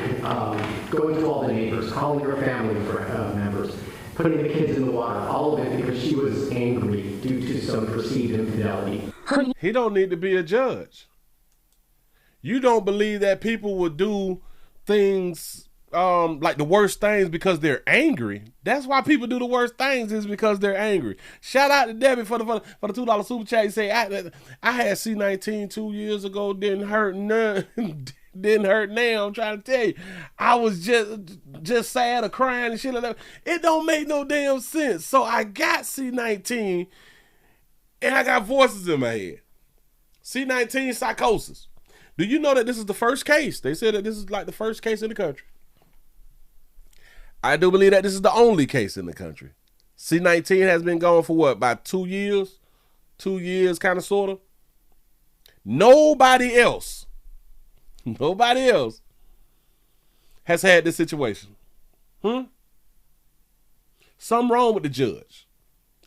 Speaker 22: going to all the neighbors, calling her family members, putting the kids in the water, all of it because she was angry due to some perceived infidelity.
Speaker 4: He don't need to be a judge. You don't believe that people would do things like the worst things because they're angry. That's why people do the worst things, is because they're angry. Shout out to Debbie for the $2 super chat. He say I had C19 2 years ago, didn't hurt none. Didn't hurt now. I'm trying to tell you, I was just sad or crying and shit like that. It don't make no damn sense. So I got C19 And I got voices in my head. C19 psychosis. Do you know that this is the first case? They said that this is like the first case in the country. I do believe that this is the only case in the country. C19 has been going for what, about 2 years? 2 years, kind of, sort of. Nobody else has had this situation. Something wrong with the judge.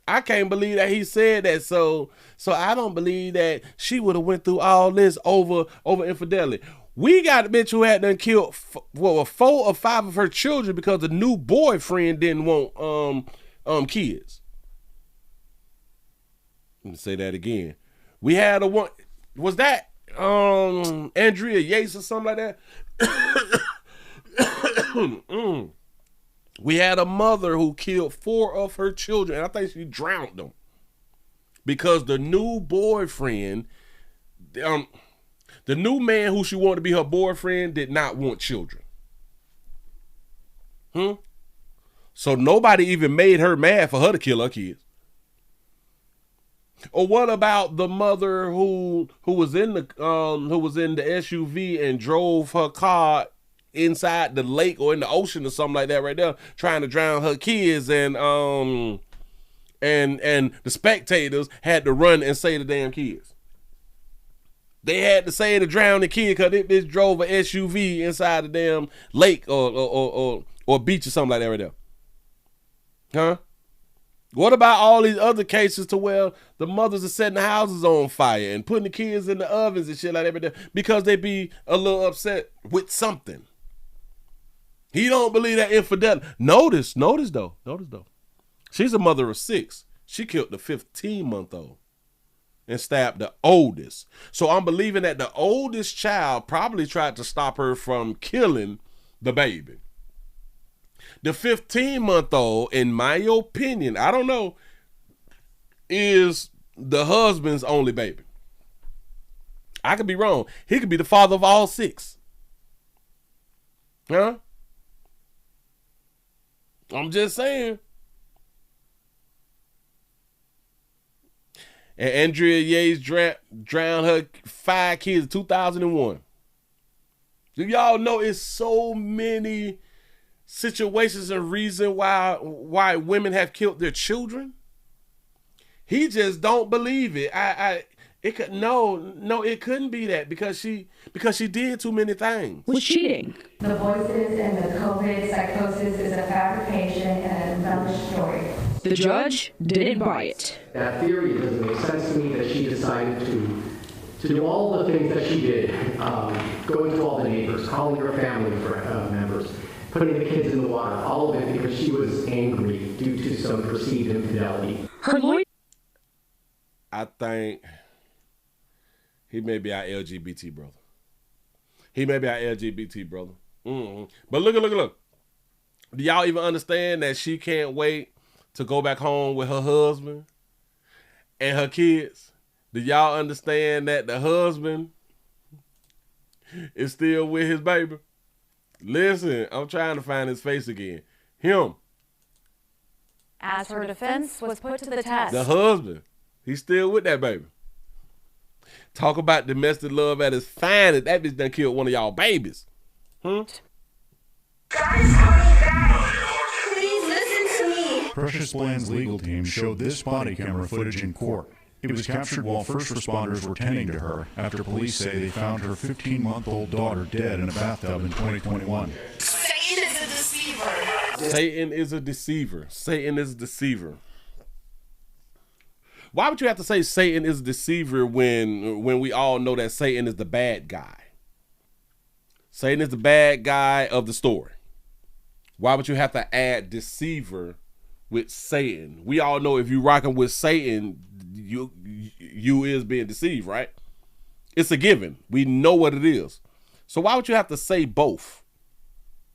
Speaker 4: I can't believe that he said that. So I don't believe that she would have went through all this over infidelity. We got a bitch who had done killed 4 or 5 of her children because the new boyfriend didn't want kids. Let me say that again. We had a one. Was that Andrea Yates or something like that? We had a mother who killed 4 of her children, and I think she drowned them because the new boyfriend, the new man who she wanted to be her boyfriend, did not want children. So nobody even made her mad for her to kill her kids. Or what about the mother who was in the SUV and drove her car inside the lake or in the ocean or something like that right there, trying to drown her kids, and the spectators had to run and save the damn kids. They had to save the drowning kid because it bitch drove an SUV inside the damn lake or beach or something like that right there. Huh? What about all these other cases to where the mothers are setting the houses on fire and putting the kids in the ovens and shit like that because they be a little upset with something? He don't believe that infidelity. Notice though. She's a mother of 6. She killed the 15-month-old and stabbed the oldest. So I'm believing that the oldest child probably tried to stop her from killing the baby. The 15-month-old, in my opinion, I don't know, is the husband's only baby. I could be wrong. He could be the father of all 6. Huh? I'm just saying. And Andrea Yates drowned her 5 kids in 2001. Do y'all know it's so many situations and reason why women have killed their children? He just don't believe it. It couldn't be that because she did too many things.
Speaker 21: Was cheating.
Speaker 24: The voices and the COVID psychosis is a fabrication and an embellished story.
Speaker 21: The judge didn't buy it.
Speaker 22: That theory doesn't make sense to me that she decided to do all the things that she did, going to all the neighbors, calling her family members, putting the kids in the water, all of it because she was angry due to some perceived infidelity.
Speaker 21: Her lawyer.
Speaker 4: I think he may be our LGBT brother. Mm-hmm. But look. Do y'all even understand that she can't wait to go back home with her husband and her kids? Do y'all understand that the husband is still with his baby? Listen, I'm trying to find his face again. Him.
Speaker 15: As her defense was put to the test.
Speaker 4: The husband. He's still with that baby. Talk about domestic love at its finest. That bitch done killed one of y'all babies.
Speaker 23: Please listen to me.
Speaker 17: Precious Bland's legal team showed this body camera footage in court. It was captured while first responders were tending to her after police say they found her 15-month-old daughter dead in a bathtub in 2021.
Speaker 23: Satan is a deceiver.
Speaker 4: Satan is a deceiver. Satan is a deceiver. Why would you have to say Satan is a deceiver when we all know that Satan is the bad guy? Satan is the bad guy of the story. Why would you have to add deceiver with Satan? We all know if you rocking with Satan, you is being deceived, right? It's a given. We know what it is. So why would you have to say both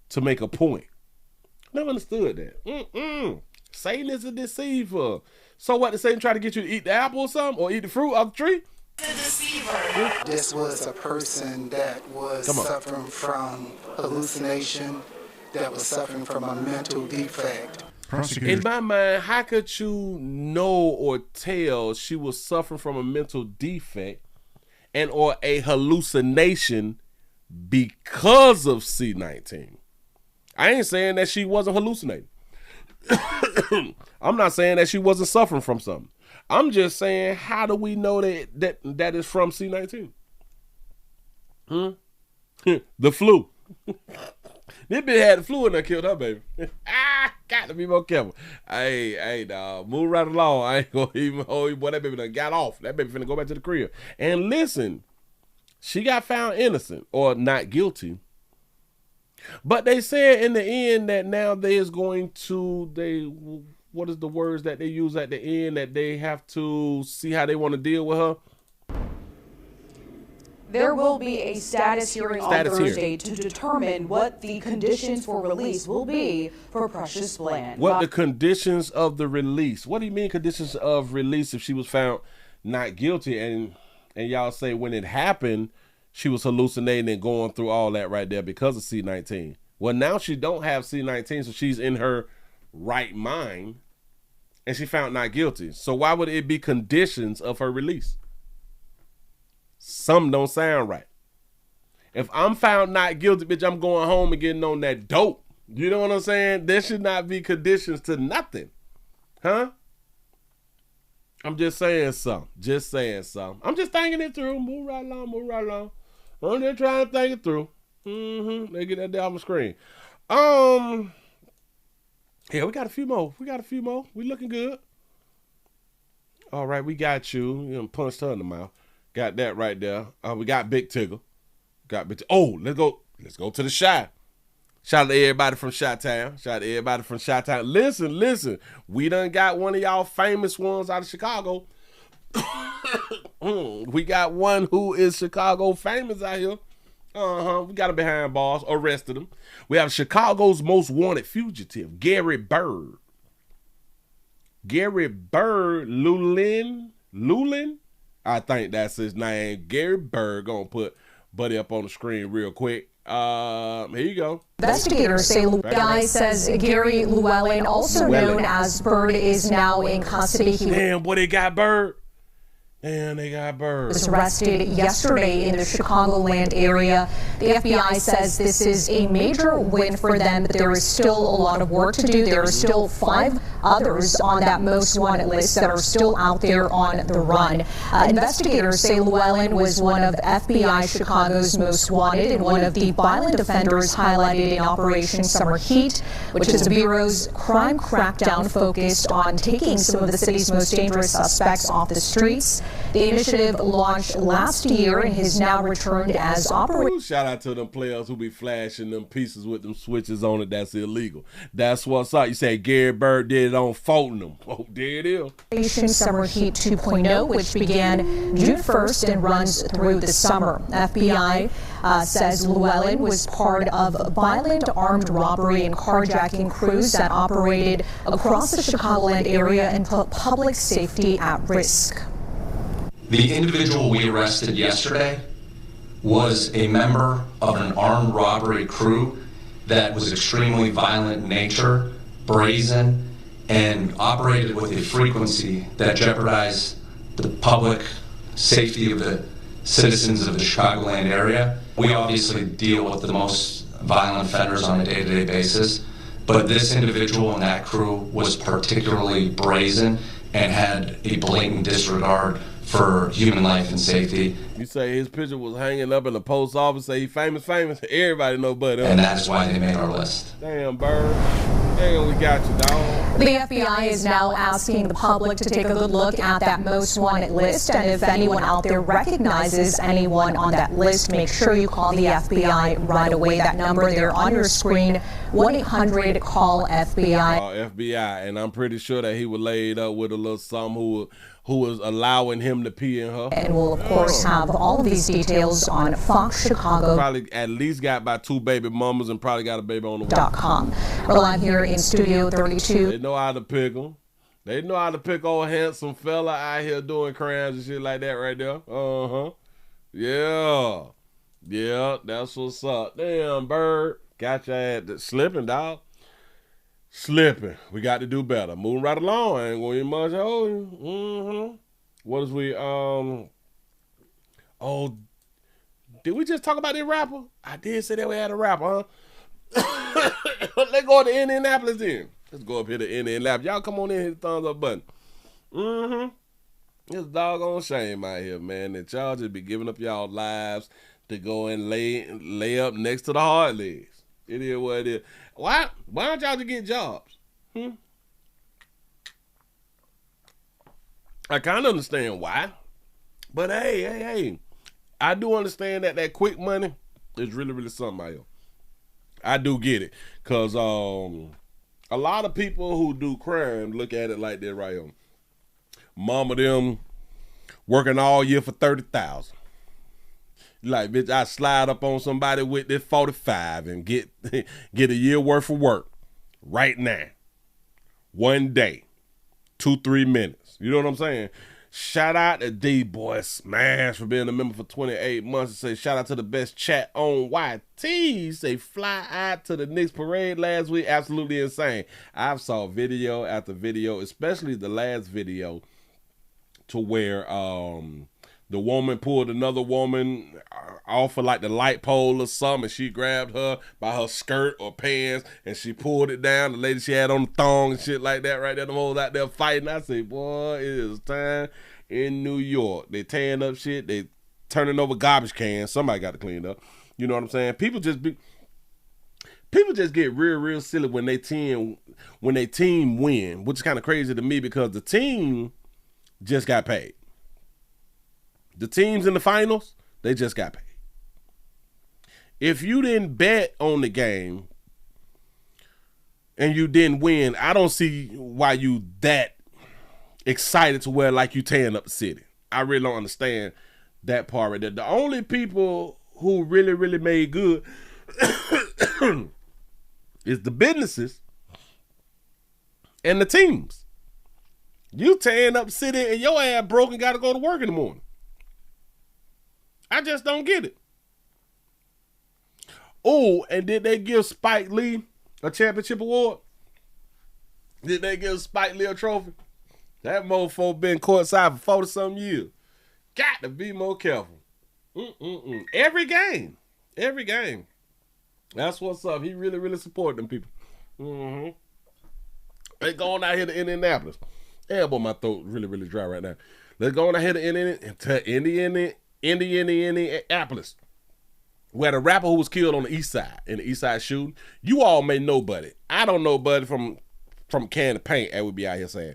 Speaker 4: to make a point? Never understood that. Satan is a deceiver. So what, did Satan try to get you to eat the apple or something? Or eat the fruit off the tree?
Speaker 23: The deceiver.
Speaker 18: This was a person that was suffering from hallucination, that was suffering from a mental defect.
Speaker 1: Prosecutors.
Speaker 4: In my mind, how could you know or tell she was suffering from a mental defect and or a hallucination because of C-19? I ain't saying that she wasn't hallucinating. I'm not saying that she wasn't suffering from something. I'm just saying, how do we know that is from C-19? The flu. This bitch had the flu and that killed her baby. Got to be more careful. Hey, dawg, move right along. I ain't gonna even hold you. Boy, that baby done got off. That baby finna go back to the crib. And listen, she got found innocent or not guilty. But they said in the end that now there's going to, what is the words that they use at the end, that they have to see how they want to deal with her?
Speaker 20: There will be a status hearing on Thursday to determine what the conditions for release will be for Precious Bland.
Speaker 4: What the conditions of the release? What do you mean conditions of release if she was found not guilty and y'all say when it happened, she was hallucinating and going through all that right there because of C-19. Well, now she don't have C-19, so she's in her right mind and she found not guilty. So why would it be conditions of her release? Some don't sound right. If I'm found not guilty, bitch, I'm going home and getting on that dope. You know what I'm saying? There should not be conditions to nothing. Huh? I'm just saying something. Just saying something. I'm just thinking it through. Move right along, move right along. I'm just trying to think it through. They get that there on the screen. Yeah, we got a few more. We looking good. All right, we got you. You know, punched her in the mouth. Got that right there. We got Big Tigger. Oh, let's go to the Chi. Shout out to everybody from Chi-Town. Listen. We done got one of y'all famous ones out of Chicago. We got one who is Chicago famous out here. We got him behind bars, arrested him. We have Chicago's most wanted fugitive, Gary Bird. Lulin? I think that's his name. Gary Bird. Gonna put Buddy up on the screen real quick. Here you go.
Speaker 2: Investigators say FBI says Gary Llewellyn, also known as Bird, is now in custody.
Speaker 4: Damn, boy, they got Bird. And they got Bird.
Speaker 2: Was arrested yesterday in the Chicagoland area. The FBI says this is a major win for them, but there is still a lot of work to do. There are still 5 others on that most wanted list that are still out there on the run. Investigators say Llewellyn was one of FBI Chicago's most wanted and one of the violent offenders highlighted in Operation Summer Heat, which is the Bureau's crime crackdown focused on taking some of the city's most dangerous suspects off the streets. The initiative launched last year and has now returned as operation.
Speaker 4: Shout out to them players who be flashing them pieces with them switches on it. That's illegal. That's what's up. You say Gary Bird did it on Fulton. Oh, there it is.
Speaker 2: Operation Summer Heat 2.0, which began June 1st and runs through the summer. FBI says Llewellyn was part of violent armed robbery and carjacking crews that operated across the Chicagoland area and put public safety at risk.
Speaker 11: The individual we arrested yesterday was a member of an armed robbery crew that was extremely violent in nature, brazen, and operated with a frequency that jeopardized the public safety of the citizens of the Chicagoland area. We obviously deal with the most violent offenders on a day-to-day basis, but this individual and that crew was particularly brazen and had a blatant disregard for human life and safety.
Speaker 4: You say his picture was hanging up in the post office, say he famous. Everybody know Buddy.
Speaker 11: And that's why they made our list.
Speaker 4: Damn, Bird. Damn, we got you, dog.
Speaker 2: The FBI is now asking the public to take a good look at that most wanted list, and if anyone out there recognizes anyone on that list, make sure you call the FBI right away. That number there on your screen, 1-800-CALL-FBI.
Speaker 4: FBI, and I'm pretty sure that he was laid up with a little something who was allowing him to pee in her.
Speaker 2: And we'll, of course, have all of these details on Fox Chicago.
Speaker 4: Probably at least got about 2 baby mamas and probably got a baby on the way.
Speaker 2: .com. We're live here in Studio 32.
Speaker 4: They know how to pick them. They know how to pick old handsome fella out here doing crimes and shit like that right there. Yeah. Yeah, that's what's up. Damn, Bird. Got your ass slipping, dog. Slipping. We got to do better. Moving right along. I ain't going to even much hold you. What is we, oh, did we just talk about this rapper? I did say that we had a rapper, huh? Let's go to Indianapolis then. Let's go up here to Indianapolis. Y'all come on in and hit the thumbs up button. It's doggone shame out here, man, that y'all just be giving up y'all lives to go and lay up next to the hard legs. It is what it is. Why don't y'all just get jobs? I kind of understand why. But hey. I do understand that quick money is really, really something out here. I do get it. Because a lot of people who do crime look at it like this right here. Mama them working all year for $30,000. Like, bitch, I slide up on somebody with this 45 and get a year worth of work right now. One day. 2-3 minutes. You know what I'm saying? Shout out to D-Boy Smash for being a member for 28 months. And say shout out to the best chat on YT. Say fly out to the Knicks parade last week. Absolutely insane. I've saw video after video, especially the last video, to where the woman pulled another woman off of like the light pole or something, and she grabbed her by her skirt or pants, and she pulled it down. The lady she had on the thong and shit like that right there. Them hoes out there fighting. I say, boy, it is time in New York. They tearing up shit. They turning over garbage cans. Somebody got to clean up. You know what I'm saying? People just get real silly when they team win, which is kind of crazy to me because the team just got paid. The teams in the finals, they just got paid. If you didn't bet on the game and you didn't win, I don't see why you that excited to where like you tearing up the city. I really don't understand that part right there. The only people who really, really made good is the businesses and the teams. You tearing up the city and your ass broke and got to go to work in the morning. I just don't get it. Oh, and did they give Spike Lee a championship award? Did they give Spike Lee a trophy? That mofo been courtside for 40-something years. Got to be more careful. Every game. That's what's up. He really, really supported them people. They going out here to Indianapolis. Yeah, boy, my throat really, really dry right now. Let's go on out here to Indianapolis, where the rapper who was killed on the east side, in the east side shooting. You all may know Buddy. I don't know Buddy from Can of Paint, as we be out here saying.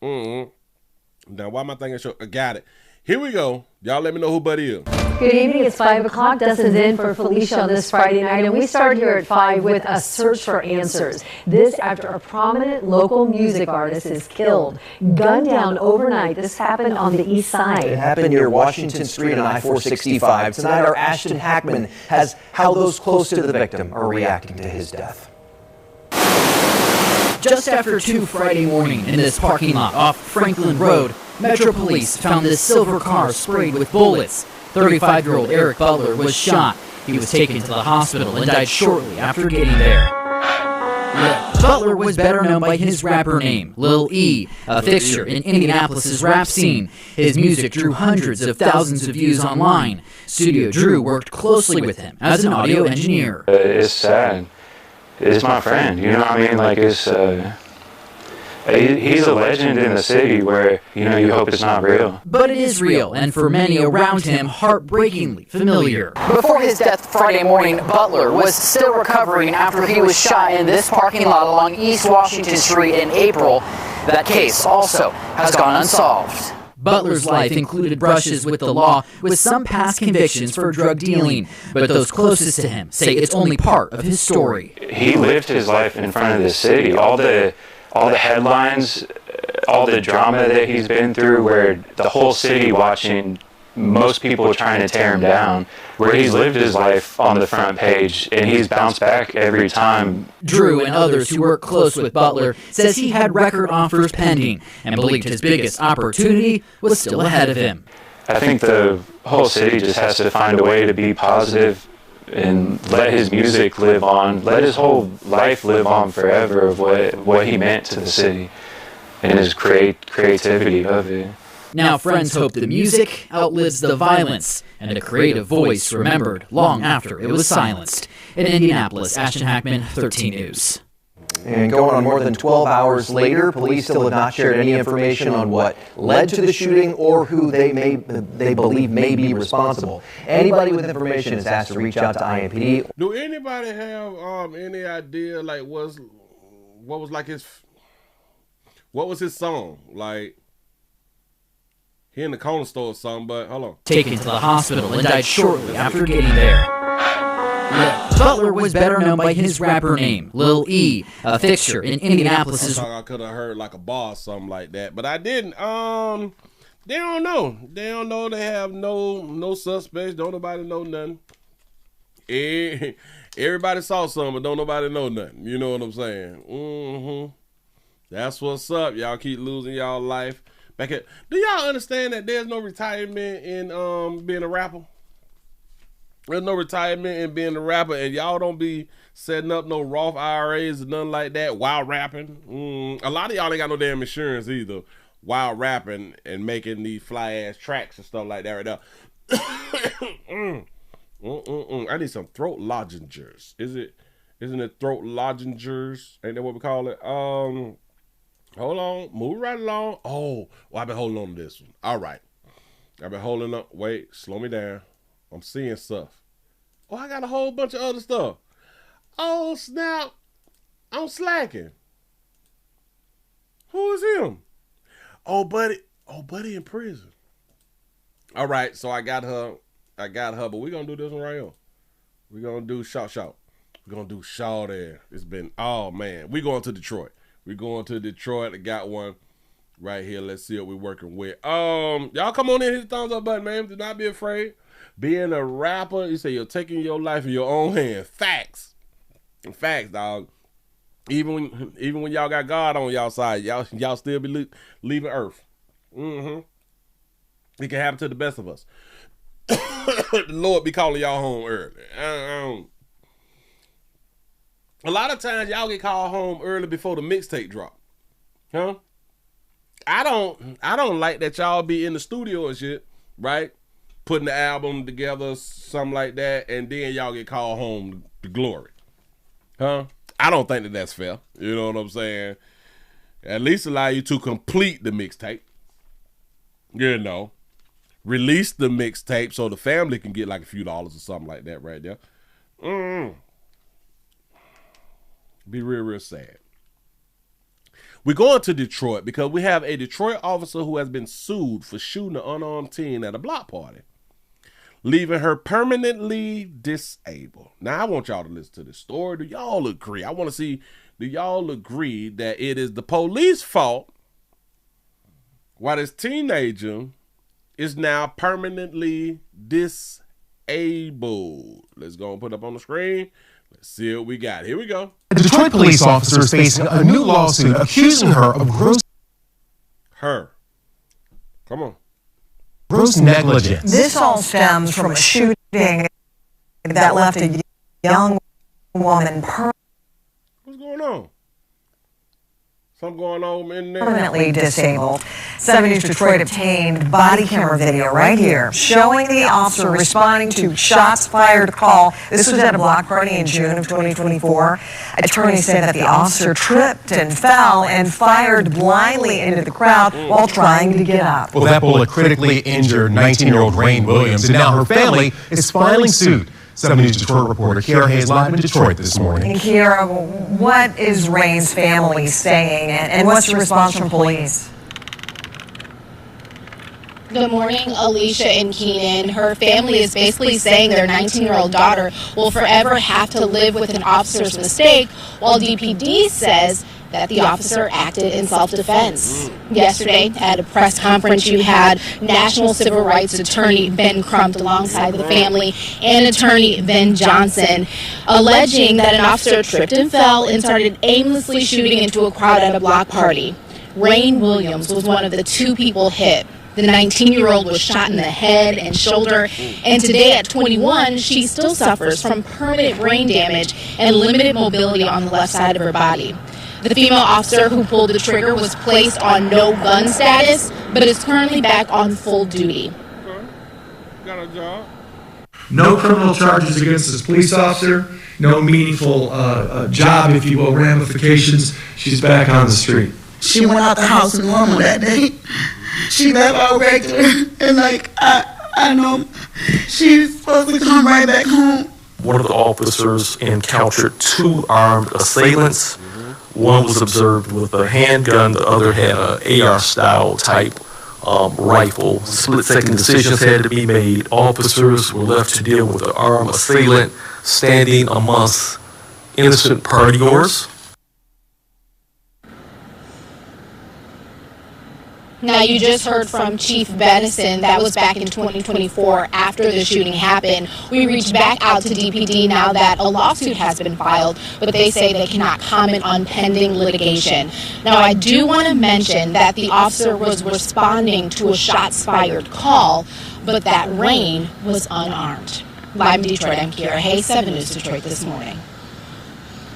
Speaker 4: Now, why am I thinking show? I got it. Here we go. Y'all let me know who Buddy is.
Speaker 1: Good evening. It's 5 o'clock. Dustin's in for Felicia on this Friday night, and we start here at 5 with a search for answers. This after a prominent local music artist is killed, gunned down overnight. This happened on the east side.
Speaker 3: It happened near Washington Street on I-465. Tonight, our Ashton Hackman has how those close to the victim are reacting to his death.
Speaker 5: Just after 2 Friday morning in this parking lot off Franklin Road, Metro Police found this silver car sprayed with bullets. 35-year-old Eric Butler was shot. He was taken to the hospital and died shortly after getting there. Butler was better known by his rapper name, Lil E, a fixture in Indianapolis' rap scene. His music drew hundreds of thousands of views online. Studio Drew worked closely with him as an audio engineer.
Speaker 6: It's sad. It's my friend, you know what I mean? Like, it's he's a legend in the city where, you know, you hope it's not real.
Speaker 5: But it is real, and for many around him, heartbreakingly familiar.
Speaker 25: Before his death Friday morning, Butler was still recovering after he was shot in this parking lot along East Washington Street in April. That case also has gone unsolved.
Speaker 5: Butler's life included brushes with the law, with some past convictions for drug dealing, but those closest to him say it's only part of his story.
Speaker 6: He lived his life in front of the city. All the headlines, all the drama that he's been through, where the whole city watching, most people trying to tear him down, where he's lived his life on the front page, and he's bounced back every time.
Speaker 5: Drew and others who work close with Butler says he had record offers pending and believed his biggest opportunity was still ahead of him.
Speaker 6: I think the whole city just has to find a way to be positive, and let his music live on, let his whole life live on forever of what he meant to the city and his creativity of it.
Speaker 5: Now friends hope the music outlives the violence and a creative voice remembered long after it was silenced. In Indianapolis, Ashton Hackman, 13 News.
Speaker 3: And going on more than 12 hours later, police still have not shared any information on what led to the shooting or who they believe may be responsible. Anybody with information is asked to reach out to IMPD.
Speaker 4: Do anybody have any idea like what was his song? Like he in the corner store or something, but hold on.
Speaker 5: Taken to the hospital and died shortly after getting there. Butler was better known by his rapper name, Lil E, a fixture in Indianapolis.
Speaker 4: I could have heard like a bar or something like that, but I didn't. They don't know. They don't know. They have no suspects. Don't nobody know nothing. Everybody saw something, but don't nobody know nothing. You know what I'm saying? That's what's up. Y'all keep losing y'all life. Do y'all understand that there's no retirement in being a rapper? There's no retirement in being a rapper, and y'all don't be setting up no Roth IRAs or nothing like that while rapping. A lot of y'all ain't got no damn insurance either while rapping and making these fly-ass tracks and stuff like that right now. I need some throat lozenges. Isn't it throat lozenges? Ain't that what we call it? Hold on. Move right along. Oh, well, I've been holding on to this one. All right. I've been holding on. Wait, slow me down. I'm seeing stuff. Oh, I got a whole bunch of other stuff. Oh, snap. I'm slacking. Who is him? Oh, buddy in prison. All right, so I got her, but we're going to do this one right here. We're going to do shout. We're going to do shout there. It's been, oh, man. We're going to Detroit. I got one right here. Let's see what we're working with. Y'all come on in, hit the thumbs up button, man. Do not be afraid. Being a rapper, you say you're taking your life in your own hands. Facts, dog. Even when y'all got God on y'all side, y'all still be leaving Earth. It can happen to the best of us. The Lord be calling y'all home early. A lot of times y'all get called home early before the mixtape drop. Huh? I don't like that y'all be in the studio and shit, right? Putting the album together, something like that, and then y'all get called home to glory. Huh? I don't think that's fair. You know what I'm saying? At least allow you to complete the mixtape. You know. Release the mixtape so the family can get like a few dollars or something like that right there. Be real sad. We're going to Detroit because we have a Detroit officer who has been sued for shooting an unarmed teen at a block party, leaving her permanently disabled. Now, I want y'all to listen to this story. Do y'all agree? I want to see, do y'all agree that it is the police fault why this teenager is now permanently disabled? Let's go and put it up on the screen. Let's see what we got. Here we go.
Speaker 7: A Detroit police officer is facing a new lawsuit accusing her of gross negligence.
Speaker 8: This all stems from a shooting that left a young woman
Speaker 4: What's going on? Something going on in there?
Speaker 8: Permanently disabled. 7 News Detroit obtained body camera video right here showing the officer responding to shots fired call. This was at a block party in June of 2024. Attorneys say that the officer tripped and fell and fired blindly into the crowd while trying to get up.
Speaker 7: Well, that bullet critically injured 19-year-old Rain Williams, and now her family is filing suit. 7 News Detroit reporter Kiara Hayes live in Detroit this morning.
Speaker 8: And Kiara, what is Rain's family saying, and what's the response from police?
Speaker 9: Good morning, Alicia and Keenan. Her family is basically saying their 19-year-old daughter will forever have to live with an officer's mistake, while DPD says that the officer acted in self-defense. Yesterday, at a press conference, you had National Civil Rights Attorney Ben Crump alongside the family and Attorney Ben Johnson, alleging that an officer tripped and fell and started aimlessly shooting into a crowd at a block party. Rain Williams was one of the two people hit. The 19-year-old was shot in the head and shoulder, and today at 21, she still suffers from permanent brain damage and limited mobility on the left side of her body. The female officer who pulled the trigger was placed on no gun status, but is currently back on full duty.
Speaker 4: Got a job.
Speaker 10: No criminal charges against this police officer, no meaningful job, if you will, ramifications. She's back on the street.
Speaker 23: She went out the house normal that day. She left out regular, and I know she's supposed to come right back home.
Speaker 12: One of the officers encountered 2 armed assailants. One was observed with a handgun, the other had an AR-style type rifle. Split-second decisions had to be made. Officers were left to deal with the armed assailant standing amongst innocent partygoers.
Speaker 9: Now, you just heard from Chief Benison. That was back in 2024 after the shooting happened. We reached back out to DPD now that a lawsuit has been filed, but they say they cannot comment on pending litigation. Now, I do want to mention that the officer was responding to a shots-fired call, but that Rain was unarmed. Live in Detroit, I'm Kiera Hayes, 7 News Detroit this morning.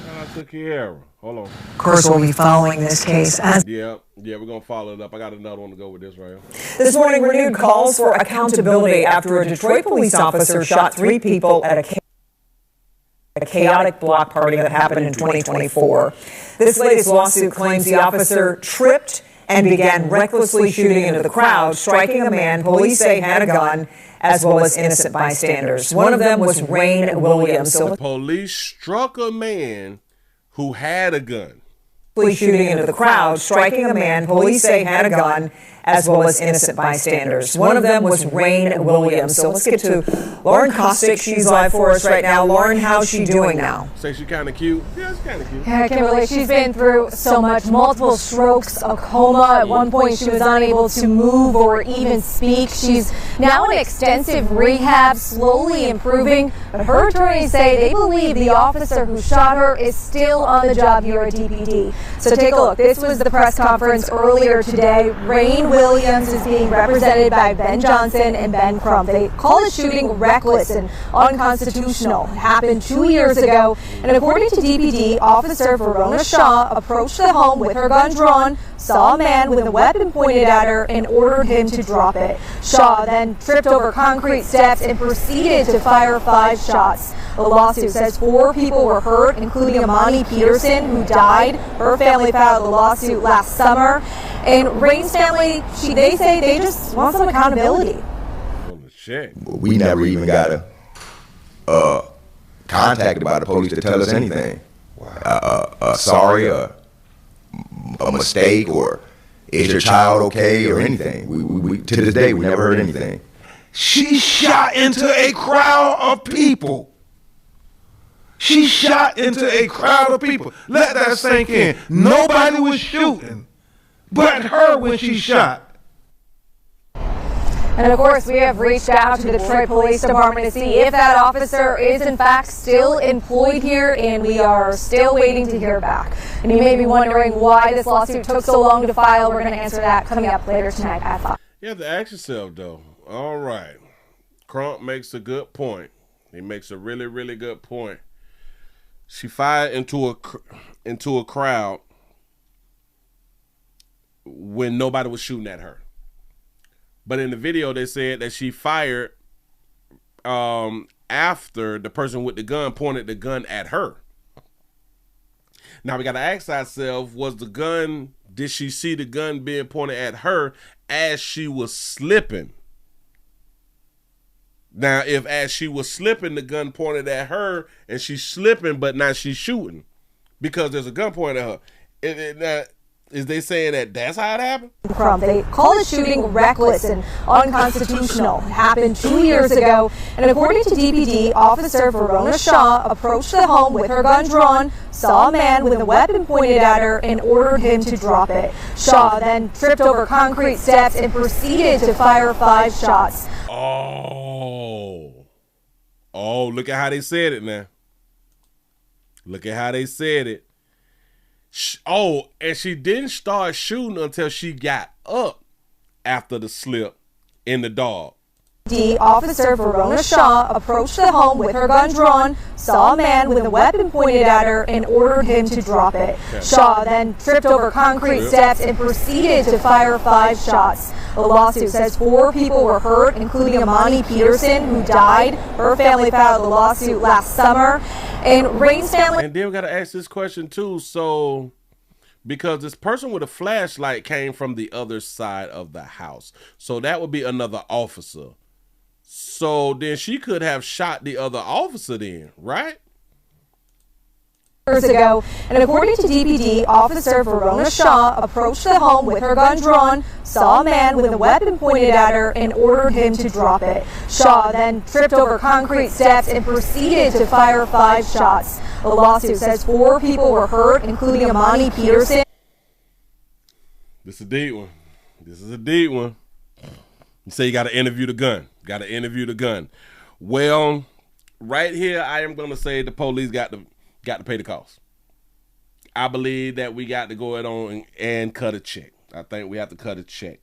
Speaker 4: Shout out to Kiera. Hold on.
Speaker 8: Of course, we'll be following this case.
Speaker 4: Yeah, we're going to follow it up. I got another one to go with this right here.
Speaker 8: This morning, renewed calls for accountability after a Detroit police officer shot 3 people at a chaotic block party that happened in 2024. This latest lawsuit claims the officer tripped and began recklessly shooting into the crowd, striking a man police say had a gun, as well as innocent bystanders. One of them was Rain Williams.
Speaker 4: The police struck a man who had a gun.
Speaker 8: Shooting into the crowd, striking a man police say had a gun, as well as innocent bystanders. One of them was Rain Williams. So let's get to Lauren Kostick. She's live for us right now. Lauren, how's she doing now?
Speaker 4: Say she's kind of cute. Yeah, she's kind of cute.
Speaker 1: Yeah, Kimberly, she's been through so much, multiple strokes, a coma. At one point, she was unable to move or even speak. She's now in extensive rehab, slowly improving. But her attorneys say they believe the officer who shot her is still on the job here at DPD. So take a look. This was the press conference earlier today. Rain Williams is being represented by Ben Johnson and Ben Crump. They call the shooting reckless and unconstitutional. It happened 2 years ago, and according to DPD, Officer Verona Shaw approached the home with her gun drawn, saw a man with a weapon pointed at her, and ordered him to drop it. Shaw then tripped over concrete steps and proceeded to fire 5 shots. The lawsuit says 4 people were hurt, including Amani Peterson, who died. Her family filed the lawsuit last summer. And Rain's family, they say they just want some accountability.
Speaker 13: We never even got contacted by the police to tell us anything. Sorry, a mistake, or is your child okay, or anything. We to this day, we never heard anything.
Speaker 12: She shot into a crowd of people. She shot into a crowd of people. Let that sink in. Nobody was shooting but her when she shot.
Speaker 1: And of course, we have reached out to the Detroit Police Department to see if that officer is in fact still employed here, and we are still waiting to hear back. And you may be wondering why this lawsuit took so long to file. We're going to answer that coming up later tonight at 5.
Speaker 4: You have to ask yourself, though. All right. Crump makes a good point. He makes a really, really good point. She fired into a crowd when nobody was shooting at her. But in the video, they said that she fired after the person with the gun pointed the gun at her. Now we got to ask ourselves, did she see the gun being pointed at her as she was slipping? Now, if as she was slipping, the gun pointed at her and she's slipping, but now she's shooting because there's a gun pointed at her. Is they saying that that's how it happened?
Speaker 1: They call the shooting reckless and unconstitutional. It happened 2 years ago, and according to DPD, Officer Verona Shaw approached the home with her gun drawn, saw a man with a weapon pointed at her, and ordered him to drop it. Shaw then tripped over concrete steps and proceeded to fire 5 shots.
Speaker 4: Oh, look at how they said it now. Look at how they said it. Oh, and she didn't start shooting until she got up after the slip in the dog.
Speaker 2: Officer Verona Shaw approached the home with her gun drawn, saw a man with a weapon pointed at her, and ordered him to drop it. Shaw then tripped over concrete steps and proceeded to fire 5 shots. The lawsuit says 4 people were hurt, including Amani Peterson, who died. Her family filed the lawsuit last summer. And Rain's family...
Speaker 4: And then we got to ask this question too. So, because this person with a flashlight came from the other side of the house. So that would be another officer. So then she could have shot the other officer then, right?
Speaker 2: Years ago, and according to DPD, Officer Verona Shaw approached the home with her gun drawn, saw a man with a weapon pointed at her, and ordered him to drop it. Shaw then tripped over concrete steps and proceeded to fire 5 shots. The lawsuit says 4 people were hurt, including Amani Peterson.
Speaker 4: This is a deep one. This is a deep one. You say you got to interview the gun. Got to interview the gun. Well, right here, I am going to say the police got to pay the cost. I believe that we got to go ahead on and cut a check. I think we have to cut a check.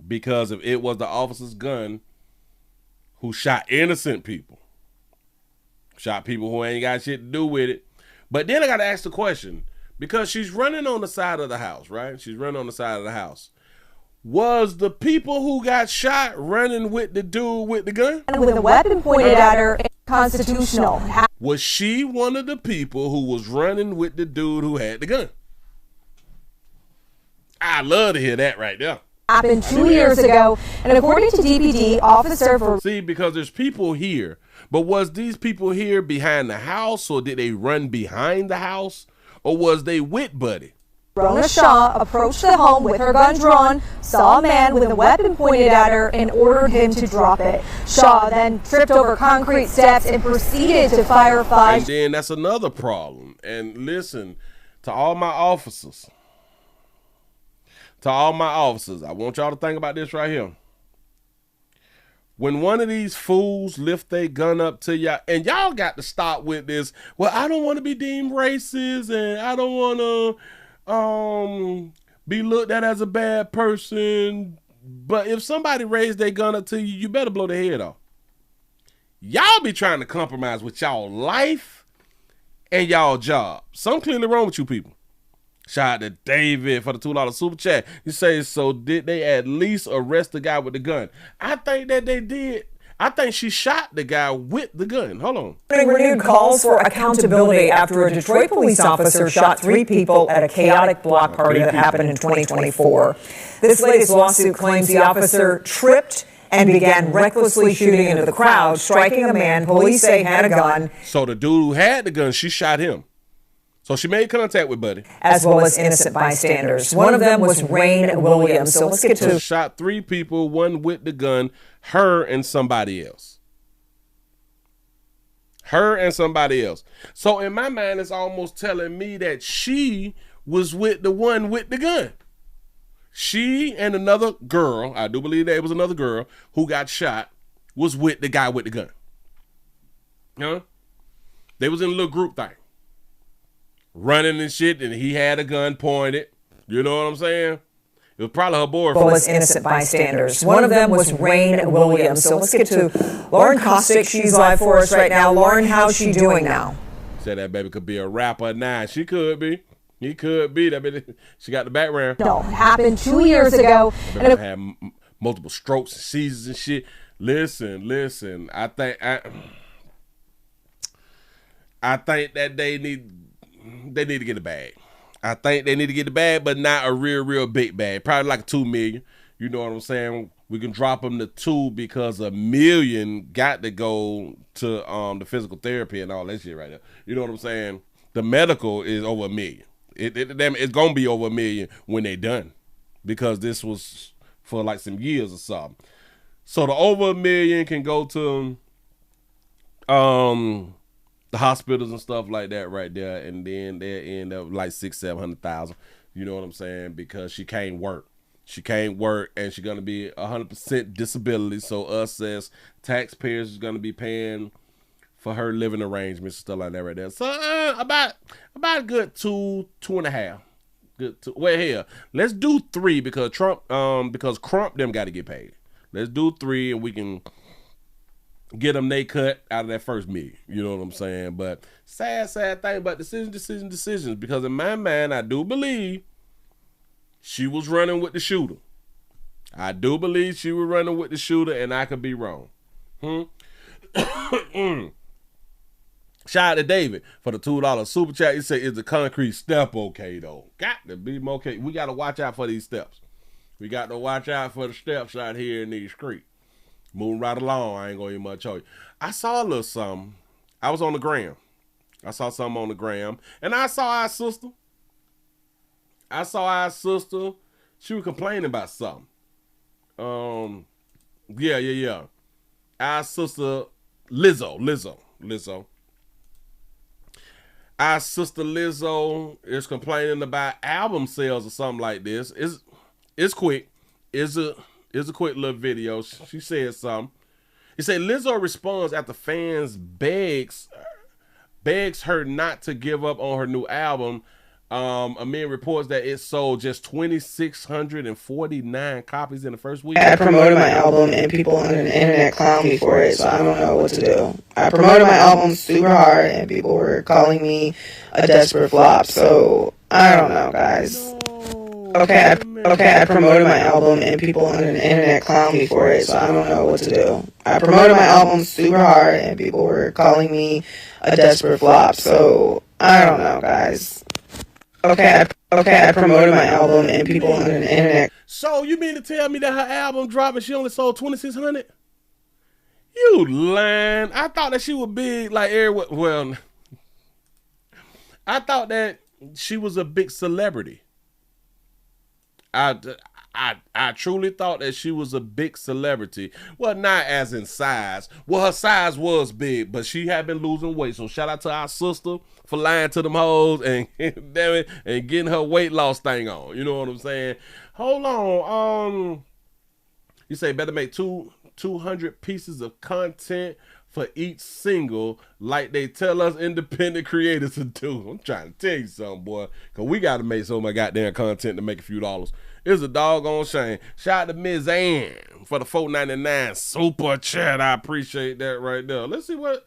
Speaker 4: Because if it was the officer's gun who shot innocent people, shot people who ain't got shit to do with it. But then I got to ask the question, because she's running on the side of the house, right? She's running on the side of the house. Was the people who got shot running with the dude with the gun?
Speaker 2: With a weapon pointed at her, constitutional.
Speaker 4: Was she one of the people who was running with the dude who had the gun? I love to hear that right there.
Speaker 2: Happened 2 years ago, and according to DPD, Officer...
Speaker 4: See, because there's people here, but was these people here behind the house, or did they run behind the house, or was they with Buddy?
Speaker 2: Verona Shaw approached the home with her gun drawn, saw a man with a weapon pointed at her, and ordered him to drop it. Shaw then tripped over concrete steps and proceeded to fire 5.
Speaker 4: And then that's another problem. And listen, to all my officers, I want y'all to think about this right here. When one of these fools lift their gun up to y'all, and y'all got to stop with this, well, I don't want to be deemed racist, and I don't want to be looked at as a bad person. But if somebody raised their gun up to you, you better blow their head off. Y'all be trying to compromise with y'all life and y'all job. Something clearly wrong with you people. Shout out to David for the $2 super chat. You say, so did they at least arrest the guy with the gun? I think that they did. I think she shot the guy with the gun. Hold on.
Speaker 8: Renewed calls for accountability after a Detroit police officer shot 3 people at a chaotic block party that happened in 2024. This latest lawsuit claims the officer tripped and began recklessly shooting into the crowd, striking a man police say had a gun.
Speaker 4: So the dude who had the gun, she shot him. So she made contact with Buddy.
Speaker 8: As well as innocent bystanders. One of them was Rain Williams. So let's get to...
Speaker 4: Shot 3 people, one with the gun, her and somebody else. Her and somebody else. So in my mind, it's almost telling me that she was with the one with the gun. She and another girl, I do believe that it was another girl who got shot, was with the guy with the gun. Huh? They was in a little group thing. Running and shit, and he had a gun pointed. You know what I'm saying? It was probably her boyfriend.
Speaker 8: Well, as innocent bystanders. One of them was Rain Williams. So let's get to Lauren Kostick. She's live for us right now. Lauren, how's she doing now?
Speaker 4: Said that baby could be a rapper now. She could be. He could be. That baby, she got the background.
Speaker 2: No, it happened 2 years ago.
Speaker 4: And had multiple strokes and seizures and shit. Listen. I think that they need to get a bag. I think they need to get the bag, but not a real big bag. Probably like $2 million. You know what I'm saying? We can drop them to 2 because $1 million got to go to the physical therapy and all that shit right there. You know what I'm saying? The medical is over $1 million. It's gonna be over $1 million when they done, because this was for like some years or something. So the over $1 million can go to the hospitals and stuff like that right there, and then they end up like $600,000-$700,000. You know what I'm saying? Because she can't work. She can't work, and she's gonna be 100% disability. So us as taxpayers is gonna be paying for her living arrangements and stuff like that right there. So about a good 2.5. Good. Well, here, let's do 3 because Crump them got to get paid. Let's do 3 and we can get them they cut out of that first million. You know what I'm saying? But sad thing about decisions. Because in my mind, I do believe she was running with the shooter. I do believe she was running with the shooter, and I could be wrong. Shout out to David for the $2 super chat. He said, "Is the concrete step okay though?" Got to be okay. We got to watch out for these steps. We got to watch out for the steps out here in these streets. Moving right along, I ain't gonna even much show you. I saw a little something. I was on the gram. I saw something on the gram, and I saw our sister. She was complaining about something. Yeah. Our sister Lizo. Our sister Lizo is complaining about album sales or something like this. It's quick. It's a quick little video. She said something. He said Lizo responds after fans begs her not to give up on her new album. Amir reports that it sold just 2,649 copies in the first week.
Speaker 23: I promoted my album and people on the internet clowned me for it, so I don't know what to do. I promoted my album super hard and people were calling me a desperate flop, so I don't know, guys. Okay, I promoted my album and people on the internet clowned me for it, so I don't know what to do. I promoted my album super hard and people were calling me a desperate flop, so I don't know, guys. Okay, I promoted my album and people on the internet.
Speaker 4: So you mean to tell me that her album dropped and she only sold 2,600? You lying. I thought that she was big like everyone. Well, I thought that she was a big celebrity. I truly thought that she was a big celebrity. Well, not as in size. Well, her size was big, but she had been losing weight. So shout out to our sister for lying to them hoes and damn it, and getting her weight loss thing on. You know what I'm saying? Hold on. You say better make 200 pieces of content for each single, like they tell us independent creators to do. I'm trying to tell you something, boy, because we got to make so much goddamn content to make a few dollars. It's a doggone shame. Shout out to Ms. Ann for the $4.99 super chat. I appreciate that right there. Let's see what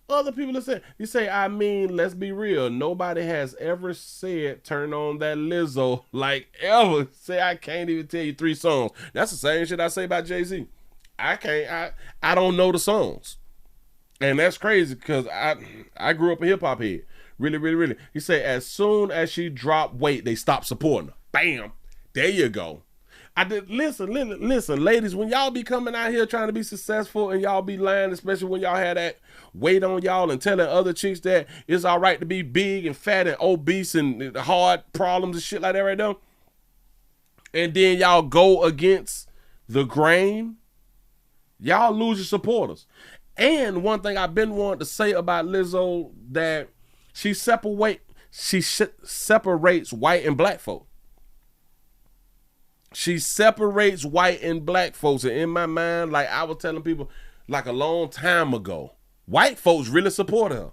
Speaker 4: other people are saying. You say, I mean, let's be real. Nobody has ever said turn on that Lizo like ever. Say I can't even tell you 3 songs. That's the same shit I say about Jay-Z. I don't know the songs. And that's crazy because I grew up a hip-hop head. Really. He said, as soon as she dropped weight, they stopped supporting her. Bam. There you go. Listen, ladies, when y'all be coming out here trying to be successful and y'all be lying, especially when y'all had that weight on y'all and telling other chicks that it's all right to be big and fat and obese and hard problems and shit like that right now, and then y'all go against the grain, y'all lose your supporters. And one thing I've been wanting to say about Lizo, that she separates white and black folk. She separates white and black folks. And in my mind, like I was telling people like a long time ago, white folks really support her.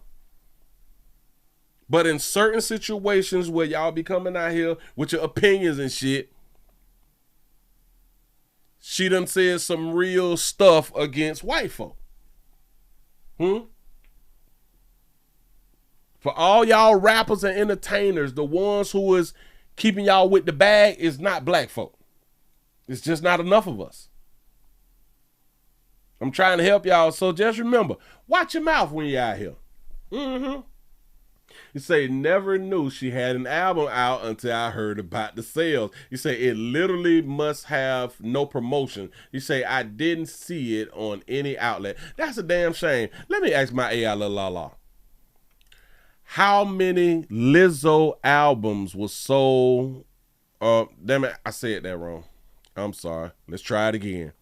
Speaker 4: But in certain situations where y'all be coming out here with your opinions and shit, she done said some real stuff against white folk. For all y'all rappers and entertainers, the ones who is keeping y'all with the bag is not black folk. It's just not enough of us. I'm trying to help y'all, so just remember, watch your mouth when you're out here. You say, never knew she had an album out until I heard about the sales. You say, it literally must have no promotion. You say, I didn't see it on any outlet. That's a damn shame. Let me ask my AI la. How many Lizo albums was sold? Damn it, I said that wrong. I'm sorry. Let's try it again.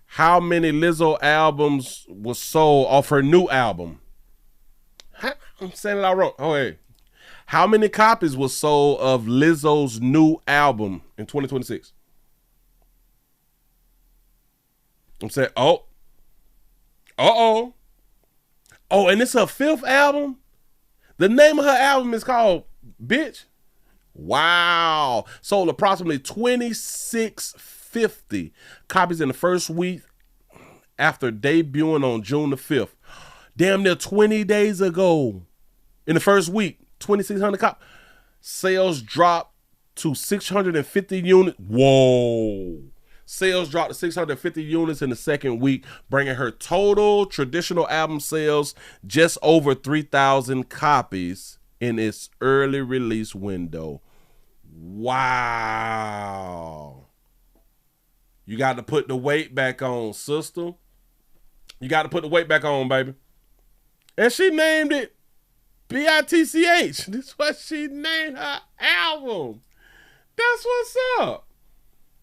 Speaker 4: How many Lizo albums was sold off her new album? I'm saying it all wrong. Oh, hey. How many copies was sold of Lizo's new album in 2026? I'm saying, Oh, and it's her 5th album? The name of her album is called Bitch. Wow. Sold approximately 2,650 copies in the first week after debuting on June the 5th. Damn near 20 days ago. In the first week, 2,600 copies. Sales dropped to 650 units. Whoa. Sales dropped to 650 units in the second week, bringing her total traditional album sales just over 3,000 copies in its early release window. Wow. You got to put the weight back on, sister. You got to put the weight back on, baby. And she named it B-I-T-C-H. This is what she named her album. That's what's up.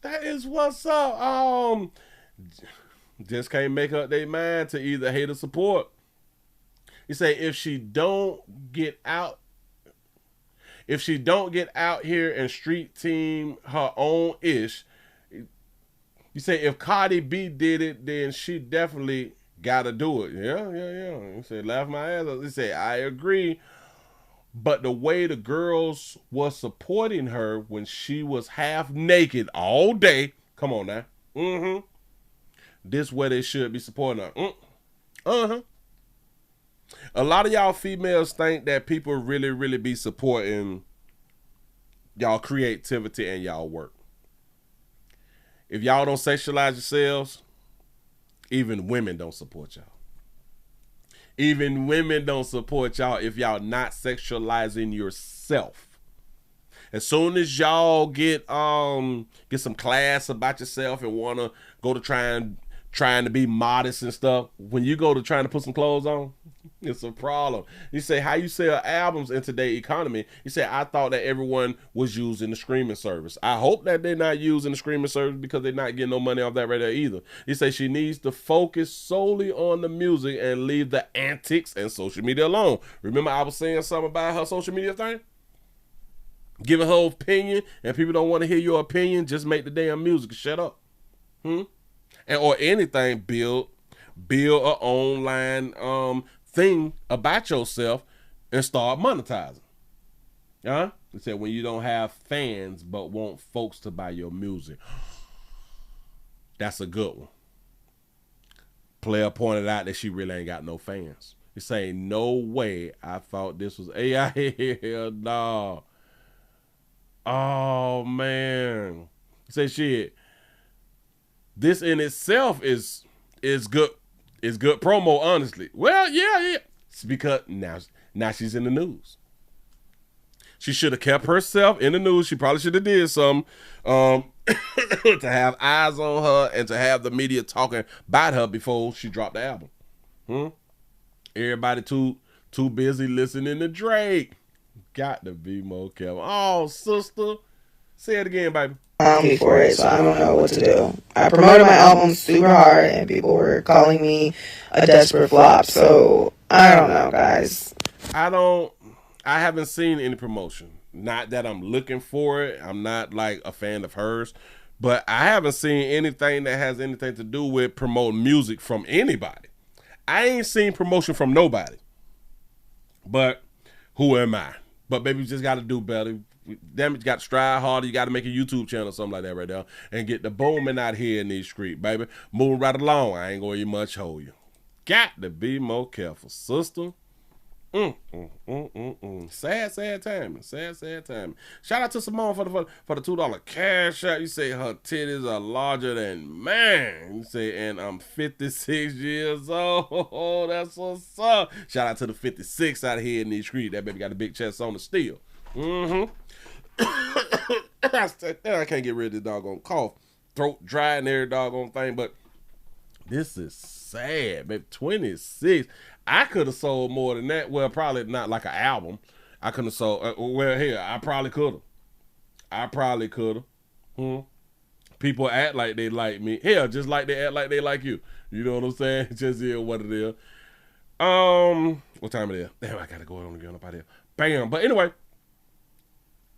Speaker 4: That is what's up. Just can't make up their mind to either hate or support. You say if she don't get out here and street team her own ish, you say if Cardi B did it, then she definitely gotta do it. Yeah. You say laugh my ass off. You say I agree. But the way the girls was supporting her when she was half naked all day, come on now. This way they should be supporting her. A lot of y'all females think that people really, really be supporting y'all creativity and y'all work. If y'all don't sexualize yourselves, even women don't support y'all. Even women don't support y'all if y'all not sexualizing yourself. As soon as y'all get some class about yourself and want to go to trying to be modest and stuff, when you go to trying to put some clothes on, it's a problem. You say, how you sell albums in today's economy? You say, I thought that everyone was using the streaming service. I hope that they're not using the streaming service because they're not getting no money off that right there either. You say she needs to focus solely on the music and leave the antics and social media alone. Remember I was saying something about her social media thing? Giving her opinion, and people don't want to hear your opinion, just make the damn music. Shut up. Or anything, build an online thing about yourself and start monetizing. They said when you don't have fans but want folks to buy your music. That's a good one. Player pointed out that she really ain't got no fans. He say, no way I thought this was AI. Hell no. Oh man. He say shit. This in itself is good. It's good promo, honestly. Well, yeah. It's because now she's in the news. She should have kept herself in the news. She probably should have did something to have eyes on her and to have the media talking about her before she dropped the album. Everybody too busy listening to Drake. Got to be more careful. Oh, sister. Say it again, baby.
Speaker 23: For it, so I don't know what to do. I promoted my album super hard, and people were calling me a desperate flop. So I don't know, guys.
Speaker 4: I haven't seen any promotion. Not that I'm looking for it. I'm not like a fan of hers, but I haven't seen anything that has anything to do with promoting music from anybody. I ain't seen promotion from nobody. But who am I? But baby, you just got to do better. Damn it, you got to strive harder. You got to make a YouTube channel or something like that right there and get the booming out here in these streets, baby. Moving right along. I ain't going to much hold you. Got to be more careful, sister. Sad timing. Sad timing. Shout out to Simone for the $2 cash out. You say her titties are larger than man. You say, and I'm 56 years old. Oh, that's what's up. Shout out to the 56 out here in these streets. That baby got a big chest on the steel. I can't get rid of this doggone cough. Throat dry and every doggone thing, but this is sad, baby. 26. I could have sold more than that. Well, probably not like an album. I could have sold, I probably could have. People act like they like me. Hell, just like they act like they like you. You know what I'm saying? Just hear what it is. What time it is? Damn, I gotta go on again up out here. Bam. But anyway,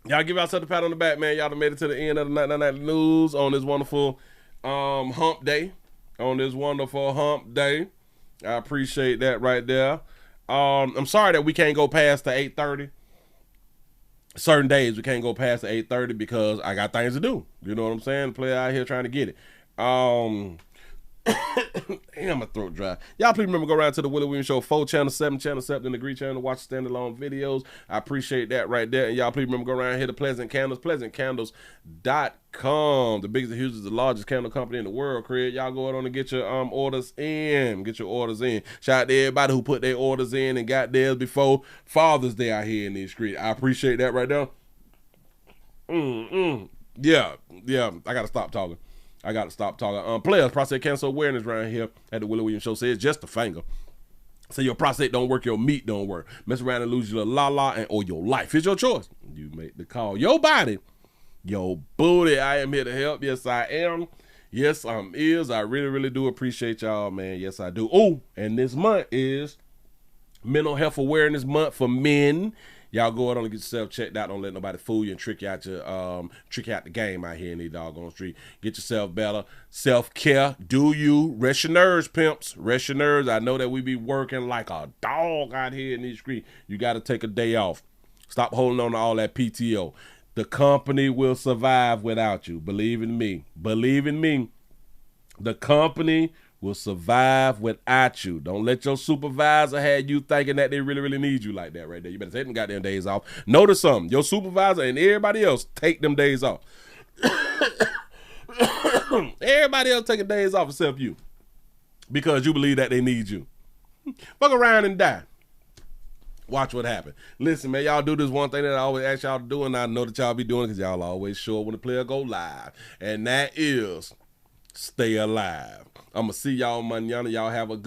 Speaker 4: y'all give yourself a pat on the back, man. Y'all done made it to the end of the night news on this wonderful hump day. I appreciate that right there. I'm sorry that we can't go past the 8:30. Certain days we can't go past the 8:30 because I got things to do. You know what I'm saying? The player out here trying to get it. Damn, my throat dry. Y'all please remember, go around to the Willie Williams Show 4 channel, 7 channel, 7 degree channel to watch standalone videos. I appreciate that right there. And y'all please remember, go around here to Pleasant Candles, pleasantcandles.com. The biggest and hugest, the largest candle company in the world, Craig. Y'all go on and get your orders in. Get your orders in. Shout out to everybody who put their orders in and got theirs before Father's Day out here in these streets. I appreciate that right there. Yeah, I gotta stop talking. Players, prostate cancer awareness around here at the Willie Williams Show says just a finger. So your prostate don't work, your meat don't work. Mess around and lose your la-la or your life. It's your choice. You make the call. Your body, your booty. I am here to help. Yes, I am. Yes, I really, really do appreciate y'all, man. Yes, I do. Oh, and this month is Mental Health Awareness Month for men. Y'all go out and get yourself checked out. Don't let nobody fool you and trick you out the game out here in these doggone street. Get yourself better. Self-care. Do you. Rest your nerves, pimps. Rest your nerves. I know that we be working like a dog out here in these streets. You got to take a day off. Stop holding on to all that PTO. The company will survive without you. Believe in me. Believe in me. The company will survive without you. Don't let your supervisor have you thinking that they really, really need you like that right there. You better take them goddamn days off. Notice something. Your supervisor and everybody else take them days off. Everybody else taking days off except you. Because you believe that they need you. Fuck around and die. Watch what happens. Listen, man, y'all do this one thing that I always ask y'all to do, and I know that y'all be doing because y'all always show up when the player go live. And that is stay alive. I'm going to see y'all mañana. Y'all have a good